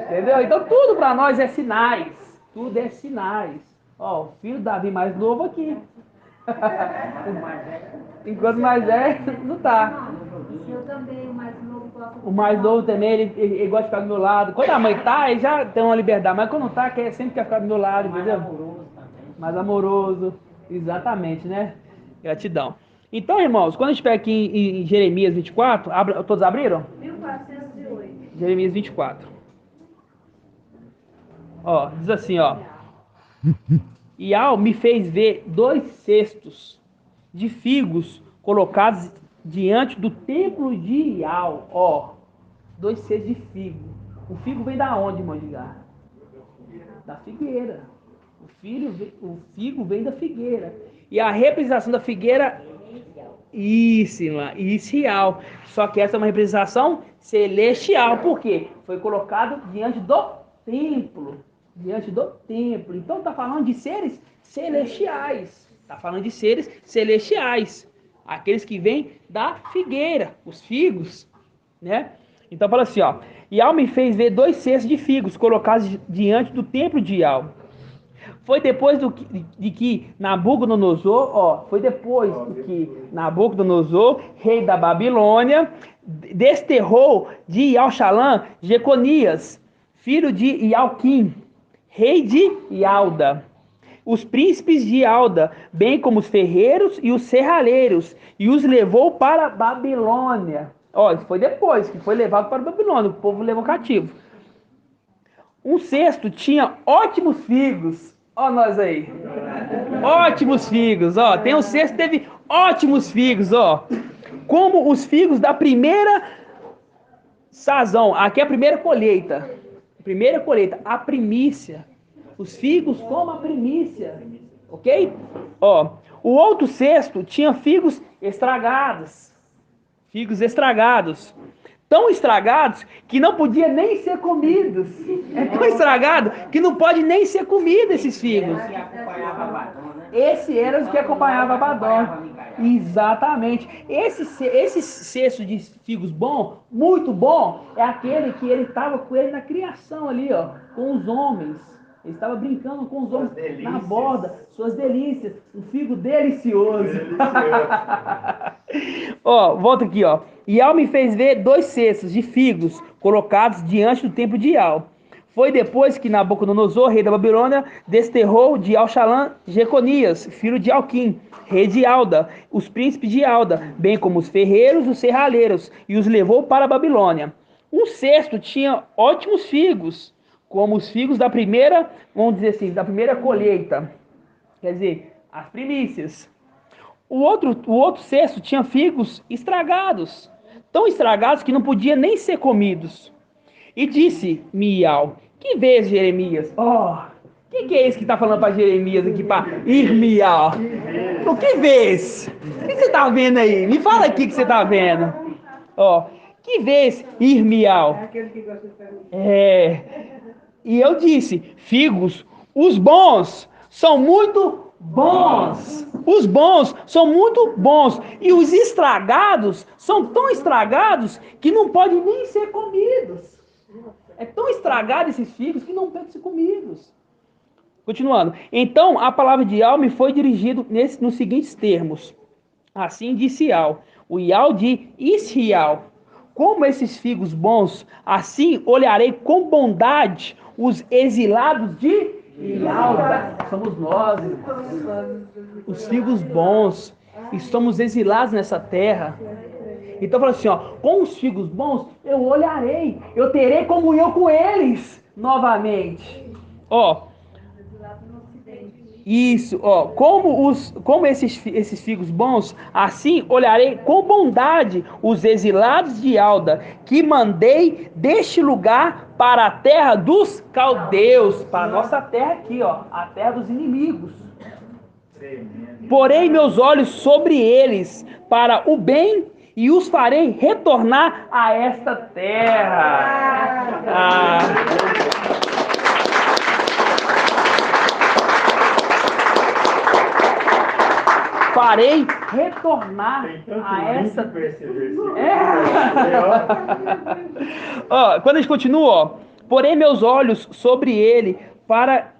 Entendeu? Então tudo pra nós é sinais. Tudo é sinais. Ó, o filho Davi mais novo aqui. Enquanto mais velho, não tá. Eu também, o mais novo gosta. O mais novo também, ele gosta de ficar do meu lado. Quando a mãe tá, ele já tem uma liberdade. Mas quando não tá, sempre quer ficar do meu lado, entendeu? Mais amoroso. Exatamente, né? Gratidão. Então, irmãos, quando a gente pega aqui em Jeremias 24, todos abriram? 1408. Jeremias 24. Ó, diz assim, ó. Ial me fez ver 2 cestos de figos colocados diante do templo de Ial. Ó, 2 cestos de figo. O figo vem da onde, irmão Edgar? Da figueira. O figo vem da figueira. E a representação da figueira, inicial. Só que essa é uma representação celestial. Por quê? Foi colocado diante do templo. Diante do templo. Então está falando de seres celestiais. Está falando de seres celestiais. Aqueles que vêm da figueira. Os figos. Né? Então fala assim, ó. Ial me fez ver 2 cestos de figos colocados diante do templo de Ial. Foi depois de que Nabucodonosor, rei da Babilônia, desterrou de Ial-Shalã Jeconias, filho de Ialquim, rei de Ialda, os príncipes de Ialda, bem como os ferreiros e os serralheiros, e os levou para a Babilônia. Isso foi depois que foi levado para a Babilônia, o povo levou cativo. Um cesto tinha ótimos figos. Ó nós aí. Ótimos figos, ó. Tem um cesto que teve ótimos figos, ó. Como os figos da primeira sazão. Aqui é a primeira colheita. A primícia. Os figos como a primícia. Ok? Ó. O outro cesto tinha figos estragados. tão estragados que não podia nem ser comidos. É tão estragado que não pode nem ser comido esses figos. Que acompanhava Abaddon, né? Esse era os que acompanhava Abaddon. Exatamente. Esse cesto de figos bom, muito bom, é aquele que ele estava com ele na criação ali, ó, com os homens. Ele estava brincando com os homens na borda, suas delícias, um figo delicioso. Ó, volta aqui, ó. Ial me fez ver 2 cestos de figos colocados diante do templo de Ial. Foi depois que Nabucodonosor, rei da Babilônia, desterrou de Alxalã Jeconias, filho de Alquim, rei de Alda, os príncipes de Alda, bem como os ferreiros e os serraleiros, e os levou para a Babilônia. Um cesto tinha ótimos figos, como os figos da primeira, vamos dizer assim, da primeira colheita. Quer dizer, as primícias. O outro cesto tinha figos estragados, tão estragados que não podiam nem ser comidos. E disse Mial: que vês, Jeremias? O que é isso que está falando para Jeremias aqui, para Irmial? O que vês? O que você está vendo aí? Me fala aqui o que você está vendo. Que vês, Irmial? Aquele que gosta de perguntar. E eu disse: figos, os bons são muito bons. Os bons são muito bons. E os estragados são tão estragados que não podem nem ser comidos. É tão estragado esses figos que não podem ser comidos. Continuando. Então a palavra de Ial me foi dirigida nos seguintes termos. Assim disse Ial, o Ial de Israel: como esses figos bons, assim olharei com bondade os exilados de Ialda. Somos nós, os figos bons. Estamos exilados nessa terra. Então fala assim, com os figos bons eu olharei, eu terei comunhão com eles novamente. Isso, como esses figos bons, assim olharei com bondade os exilados de Alda, que mandei deste lugar para a terra dos caldeus, para a nossa terra aqui, a terra dos inimigos. Porei meus olhos sobre eles para o bem e os farei retornar a esta terra. Farei retornar a essa. Quando a gente continua, porei meus olhos sobre ele para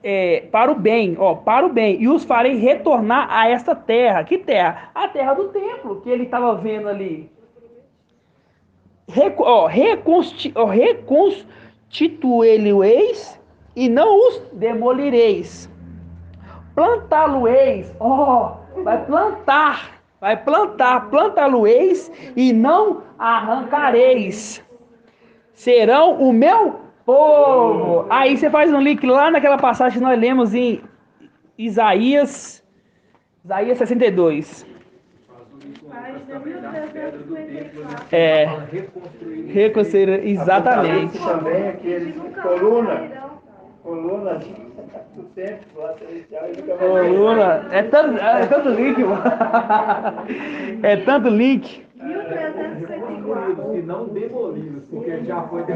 o bem, para o bem, e os farei retornar a esta terra. Que terra? A terra do templo que ele estava vendo ali. Reconstituí-lo-eis e não os demolireis. Plantá-lo-eis, vai plantar, plantá-lo-eis e não arrancareis. Serão o meu povo. Aí você faz um link lá naquela passagem que nós lemos em Isaías 62. Reconstruir, exatamente. Também aqueles coluna do templo lá celestial. Coluna, é tanto link, mano. É tanto link. 1374. E não demolidos, porque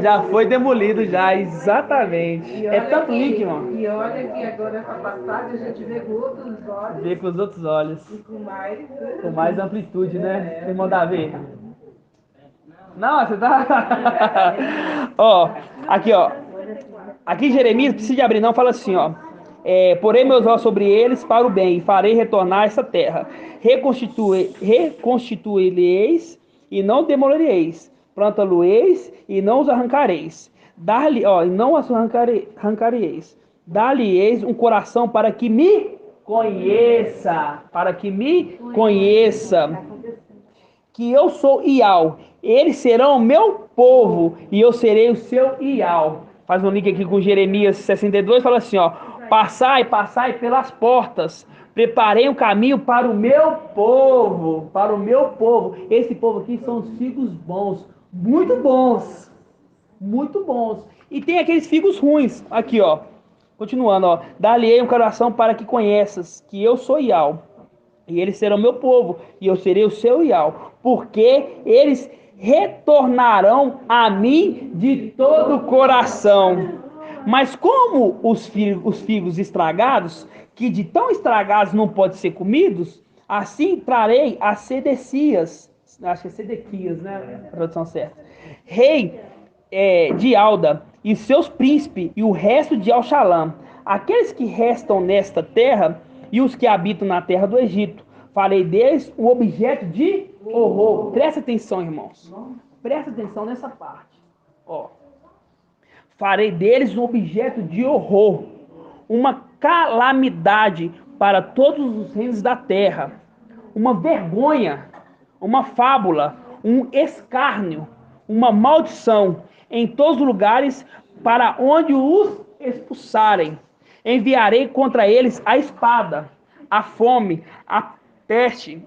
Já foi demolido, exatamente. E É olha tanto que- link, mano. E olha que agora essa passagem a gente vê com outros olhos Ver com os outros olhos. e com mais. Com mais amplitude, né? Irmão Davi. Não, você tá. Aqui, Aqui Jeremias, precisa de abrir não, fala assim, porei meus olhos sobre eles para o bem e farei retornar essa terra. Reconstituí-eis e não demolireis. Planta-lo-eis e não os arrancareis. Dar-lhe, e não os arrancareis. Dar-lhe-eis um coração para que me conheça. Para que me conheça. Que eu sou Ial. Eles serão o meu povo e eu serei o seu Ial. Faz um link aqui com Jeremias 62, fala assim, passai pelas portas, preparei um caminho para o meu povo, Esse povo aqui são os figos bons, muito bons, E tem aqueles figos ruins, aqui, continuando, dar-lhe um coração para que conheças que eu sou Ial, e eles serão meu povo, e eu serei o seu Ial, porque eles retornarão a mim de todo o coração. Mas como os figos estragados, que de tão estragados não podem ser comidos, assim trarei a Sedecias, acho que é Sedequias, né? A tradução certa. Rei de Alda e seus príncipes e o resto de Alxalã, aqueles que restam nesta terra e os que habitam na terra do Egito. Farei deles um objeto de horror. Presta atenção, irmãos. Presta atenção nessa parte. Ó. Farei deles um objeto de horror, uma calamidade para todos os reinos da terra, uma vergonha, uma fábula, um escárnio, uma maldição em todos os lugares para onde os expulsarem. Enviarei contra eles a espada, a fome, a peste,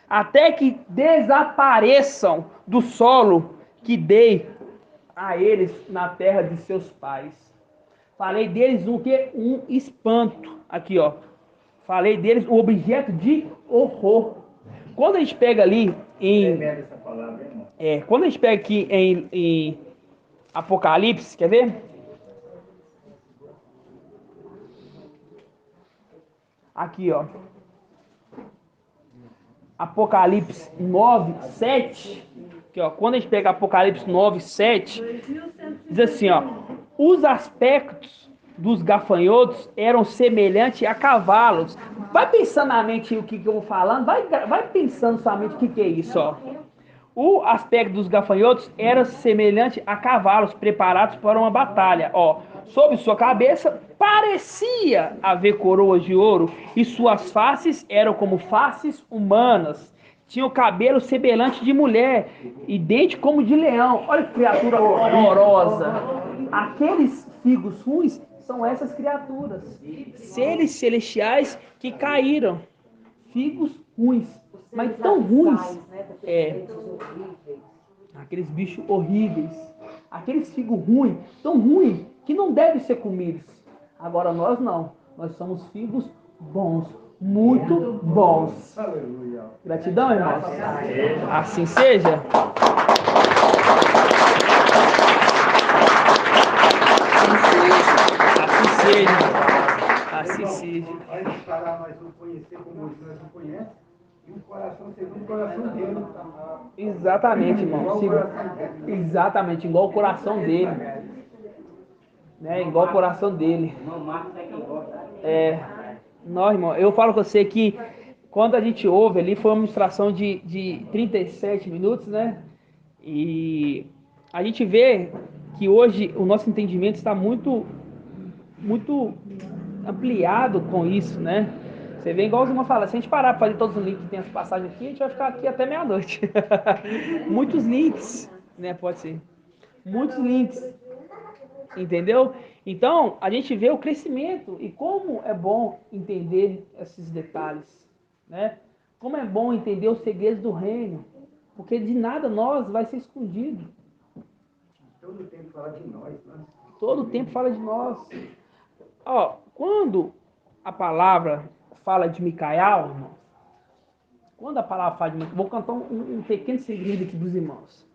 até que desapareçam do solo que dei a eles na terra de seus pais. Falei deles um espanto. Aqui, ó. Falei deles um objeto de horror. Quando a gente pega ali em... quando a gente pega aqui em Apocalipse, quer ver? Aqui, ó. Apocalipse 9, 7. Aqui, ó. Quando a gente pega Apocalipse 9, 7, diz assim, ó. Os aspectos dos gafanhotos eram semelhantes a cavalos. Vai pensando na mente o que eu vou falando. Vai pensando sua mente o que é isso, ó. O aspecto dos gafanhotos era semelhante a cavalos preparados para uma batalha. Ó, sobre sua cabeça parecia haver coroas de ouro e suas faces eram como faces humanas. Tinham cabelo semelhante de mulher e dente como de leão. Olha que criatura horrorosa. Aqueles figos ruins são essas criaturas. Seres celestiais que caíram. Figos ruins. Mas tão ruins. Aqueles bichos horríveis. Aqueles figos ruins. Tão ruins que não devem ser comidos. Agora nós não. Nós somos figos bons. Muito bons. Gratidão, irmãos. Assim seja. Assim seja. Assim seja. Vai parar nós não conhecer como nós não conhecemos. E o coração segundo o coração dele. Exatamente, irmão. Exatamente, igual o coração dele. Né? Igual o coração dele. Não, irmão, eu falo com você que quando a gente ouve ali, foi uma ministração de 37 minutos, né? E a gente vê que hoje o nosso entendimento está muito ampliado com isso, né? Você vê igual os irmãos falam, se a gente parar para fazer todos os links que tem as passagens aqui, a gente vai ficar aqui até meia-noite. Muitos links, né? Pode ser. Muitos links. Entendeu? Então, a gente vê o crescimento e como é bom entender esses detalhes, né? Como é bom entender os segredos do reino, porque de nada nós vai ser escondido. Todo tempo fala de nós, né? Todo tempo fala de nós. Ó, quando a palavra fala de Micael, irmão, quando a palavra fala de Micael, vou cantar um pequeno segredo aqui dos irmãos.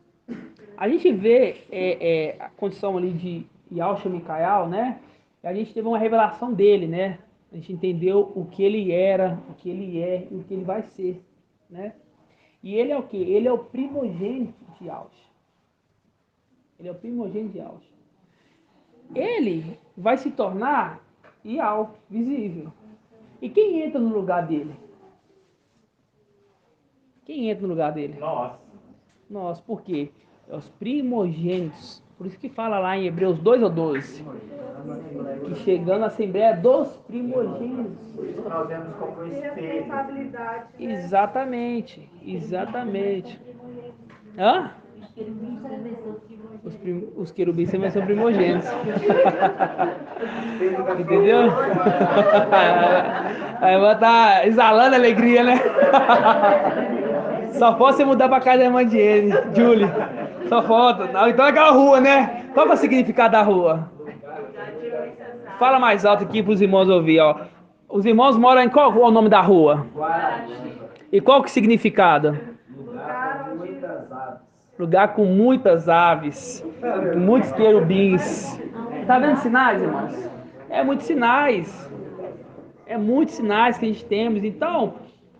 A gente vê a condição ali de Yahshua Micael, né? E a gente teve uma revelação dele, né? A gente entendeu o que ele era, o que ele é e o que ele vai ser, né? E ele é o quê? Ele é o primogênito de Yahshua. Ele é o primogênito de Yahshua. Ele vai se tornar Yahweh, visível. E quem entra no lugar dele? Quem entra no lugar dele? Nós, por quê? É os primogênitos. Por isso que fala lá em Hebreus 2 ou 12. Que chegando à Assembleia dos primogênitos. Nós vemos como Responsabilidade. Exatamente. Hã? Os querubins também são primogênitos. Entendeu? Aí vai estar exalando alegria, né? Só pode você mudar pra casa da irmã de ele, Julie. Só falta. Então é aquela rua, né? Qual é o significado da rua? Fala mais alto aqui para os irmãos ouvir, ó. Os irmãos moram em qual é o nome da rua? E qual que é o significado? lugar com muitas aves, com muitos querubins. Tá vendo sinais, irmãos? É muitos sinais. É muitos sinais que a gente temos. Então,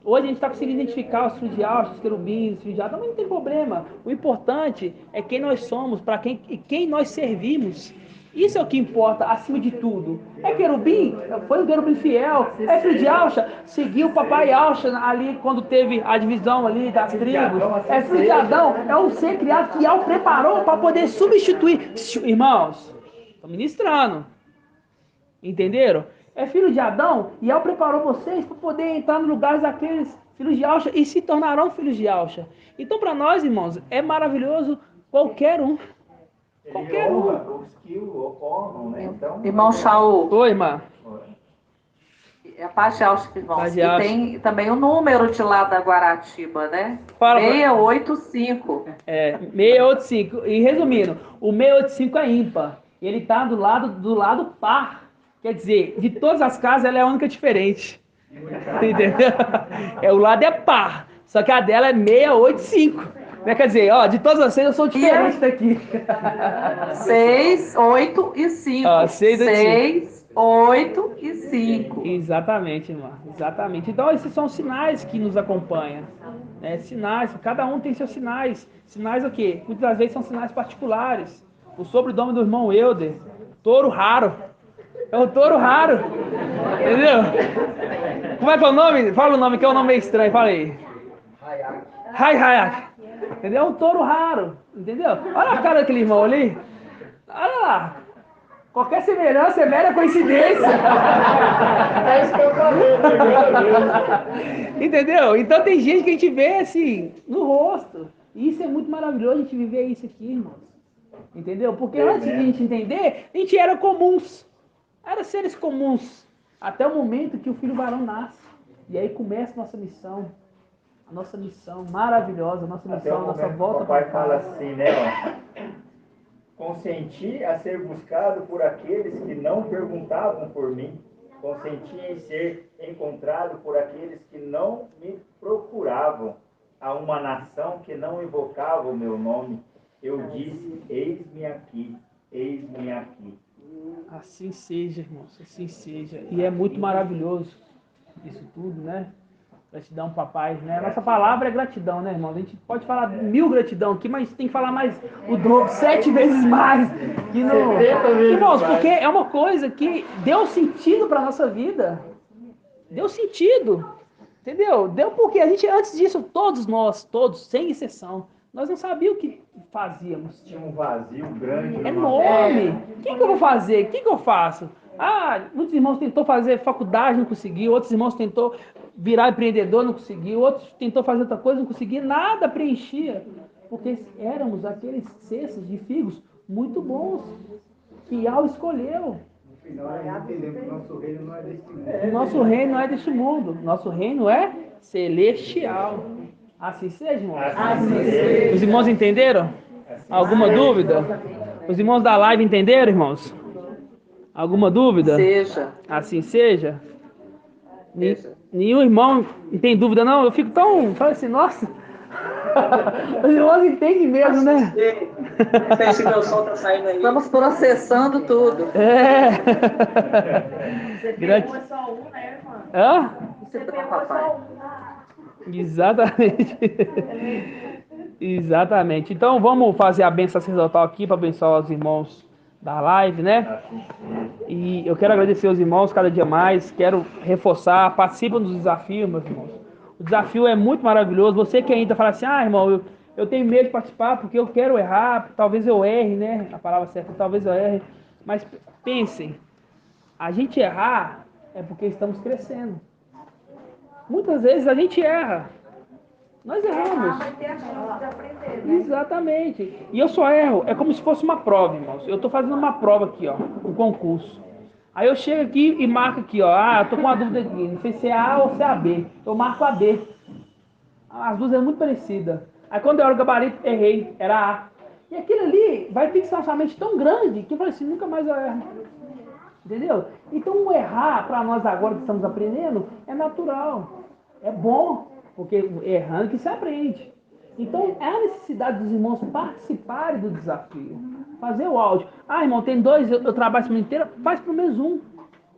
hoje a gente está conseguindo identificar os filhos de Alcha, os querubins, os filhos de Alcha, mas não tem problema. O importante é quem nós somos, para quem nós servimos. Isso é o que importa, acima de tudo. É querubim, foi um querubim fiel. É filho de Alcha, seguiu o papai Alcha ali quando teve a divisão ali das tribos. É filho de Adão, é um ser criado que Al preparou para poder substituir. Irmãos, estou ministrando. Entenderam? É filho de Adão e Al preparou vocês para poder entrar no lugar daqueles filhos de Alcha e se tornarão filhos de Alcha. Então, para nós, irmãos, é maravilhoso qualquer um. Qualquer um. Os que o honram, né? Então, Irmão Shaul. Oi, irmã. É a paz de Alcha, irmãos. Paz de E Alcha. tem também o número de lá da Guaratiba, né? Fala, 685. 685. E resumindo, o 685 é ímpar. Ele está do lado par. Quer dizer, de todas as casas, ela é a única diferente. Entendeu? O lado é par. Só que a dela é 685. Né? Quer dizer, ó, de todas vocês eu sou diferente daqui. 6, 8 e 5. 6, 8 e 5. Exatamente, irmã. Exatamente. Então, esses são sinais que nos acompanham. Né? Sinais, cada um tem seus sinais. Sinais o quê? Muitas das vezes são sinais particulares. O sobrenome do irmão Euder, touro raro. É o touro raro. Entendeu? Como é que é o nome? Fala o nome, que é um nome meio estranho. Fala aí. Hayak. Entendeu? É um touro raro. Entendeu? Olha a cara daquele irmão ali. Olha lá. Qualquer semelhança é mera coincidência. É isso que eu falei. Entendeu? Então tem gente que a gente vê assim, no rosto. E isso é muito maravilhoso a gente viver isso aqui, irmãos. Entendeu? Porque antes de a gente entender, a gente era comuns. Era seres comuns. Até o momento que o filho varão nasce. E aí começa a nossa missão. A nossa missão maravilhosa, a nossa missão, a nossa volta para o papai fala assim, né, ó. Consenti a ser buscado por aqueles que não perguntavam por mim. Consenti em ser encontrado por aqueles que não me procuravam. A uma nação que não invocava o meu nome. Eu disse, eis-me aqui, eis-me aqui. Assim seja, irmãos, assim seja. E é muito maravilhoso isso tudo, né? Gratidão, papai, né? Nossa palavra é gratidão, né, irmão? A gente pode falar 1000 gratidão aqui, mas tem que falar mais o dobro, 7 vezes mais. Que não... Irmãos, porque é uma coisa que deu sentido para nossa vida. Deu sentido. Entendeu? Deu porque a gente, antes disso, todos nós, todos, sem exceção, nós não sabíamos o que fazíamos. Tinha um vazio grande. Enorme. O que eu vou fazer? O que eu faço? Muitos irmãos tentou fazer faculdade, não conseguiu. Outros irmãos tentou virar empreendedor, não conseguiu. Outros tentou fazer outra coisa, não conseguia. Nada preenchia. Porque éramos aqueles cestos de figos muito bons que Al escolheu. No final, a gente entendeu que o nosso reino não é deste mundo. Nosso reino não é deste mundo. Nosso reino é celestial. Assim seja, irmãos? Assim seja. Os irmãos entenderam? Alguma dúvida? Os irmãos da live entenderam, irmãos? Alguma dúvida? Seja. Assim seja? Nenhum irmão tem dúvida, não? Eu fico tão... Falo assim, nossa... Os irmãos entendem mesmo, né? Esse meu som tá saindo aí. Estamos processando tudo. Você pegou só um, né, irmã? Hã? Você pegou só um. Exatamente. Exatamente. Então vamos fazer a bênção sacerdotal aqui para abençoar os irmãos da live, né? E eu quero agradecer aos irmãos cada dia mais. Quero reforçar, participam dos desafios, meus irmãos. O desafio é muito maravilhoso. Você que ainda fala assim, irmão, eu tenho medo de participar porque eu quero errar, talvez eu erre, né? A palavra certa, talvez eu erre. Mas pensem, a gente errar é porque estamos crescendo. Muitas vezes a gente erra. Nós erramos. Exatamente. E eu só erro. É como se fosse uma prova, irmãos. Eu estou fazendo uma prova aqui, ó, um concurso. Aí eu chego aqui e marco aqui, ó. Eu tô com uma dúvida aqui. Não sei se é A ou se é a B. Eu marco a B. As duas são muito parecidas. Aí quando eu olho o gabarito, errei. Era A. E aquilo ali vai fixar sua mente tão grande que eu falei assim, nunca mais eu erro. Entendeu? Então o errar, para nós agora que estamos aprendendo, é natural. É bom. Porque errando que se aprende. Então, é a necessidade dos irmãos participarem do desafio. Fazer o áudio. Ah, irmão, tem 2, eu trabalho a semana inteira, faz pelo menos um.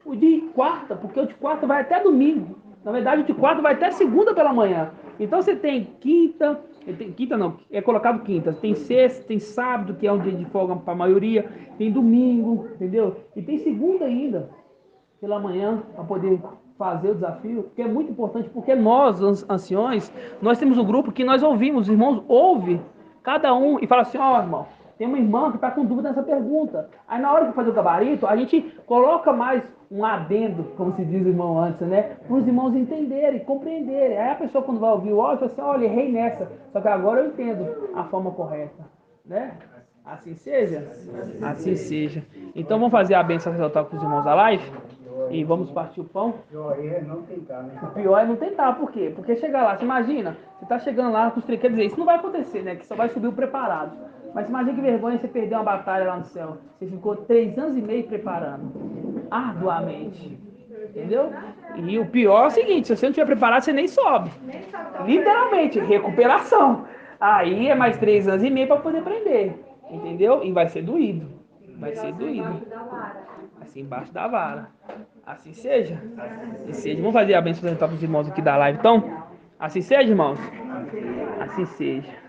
O de quarta, porque o de quarta vai até domingo. Na verdade, o de quarta vai até segunda pela manhã. Então, você tem quinta não, é colocado quinta. Tem sexta, tem sábado, que é um dia de folga para a maioria. Tem domingo, entendeu? E tem segunda ainda, pela manhã, para poder fazer o desafio, que é muito importante, porque nós, anciões, nós temos um grupo que nós ouvimos, os irmãos ouvem cada um e fala assim, ó, irmão, tem uma irmã que está com dúvida nessa pergunta. Aí na hora de fazer o gabarito, a gente coloca mais um adendo, como se diz o irmão antes, né? Para os irmãos entenderem, compreenderem. Aí a pessoa quando vai ouvir o áudio, fala assim, olha, errei nessa, só que agora eu entendo a forma correta, né? Assim seja? Assim seja. Então vamos fazer a bênção sacerdotal com os irmãos da live? E vamos partir o pão? O pior é não tentar, né? O pior é não tentar, por quê? Porque chegar lá, você imagina, você tá chegando lá com os três, quer dizer, isso não vai acontecer, né? Que só vai subir o preparado. Mas imagina que vergonha você perder uma batalha lá no céu. Você ficou 3 anos e meio preparando, arduamente. Entendeu? E o pior é o seguinte, se você não estiver preparado, você nem sobe. Literalmente, recuperação. Aí é mais 3 anos e meio para poder aprender. Entendeu? E vai ser doído. Vai ser doído. Assim embaixo da vara. Assim seja. Assim seja. Vamos fazer a bênção para os irmãos aqui da live, então? Assim seja, irmãos? Assim seja.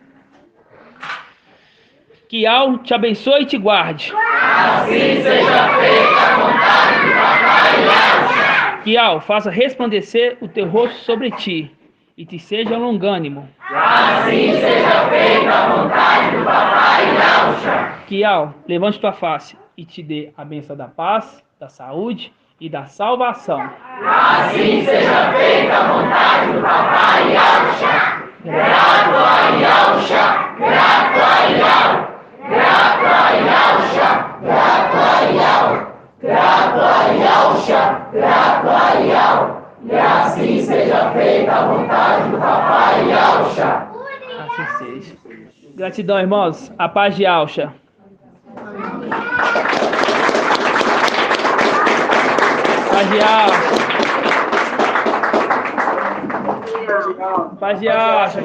Que Al te abençoe e te guarde. Assim seja feita a vontade do Papai Yahshua. Que Al faça resplandecer o teu rosto sobre ti e te seja longânimo. Assim seja feita a vontade do Papai Yahshua. Que Al levante tua face e te dê a bênção da paz, da saúde e da salvação. Assim seja feita a vontade do Papai Yahshua. Grato a Yahshua, grato a Yahshua. Grato a Yahshua, grato a Yahshua, grato a Yahshua, grato a Yahshua. E assim seja feita a vontade do Papai Yahshua. Assim seja. Gratidão, irmãos. A paz de Yahshua. Paz de Yahshua. Paz de Yahshua.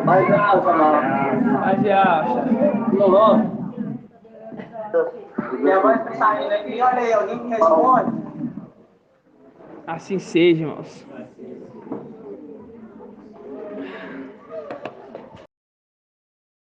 Paz de Yahshua. Paz de Yahshua. Minha voz tá saindo aqui, olha aí, alguém que responde? Assim seja, irmãos.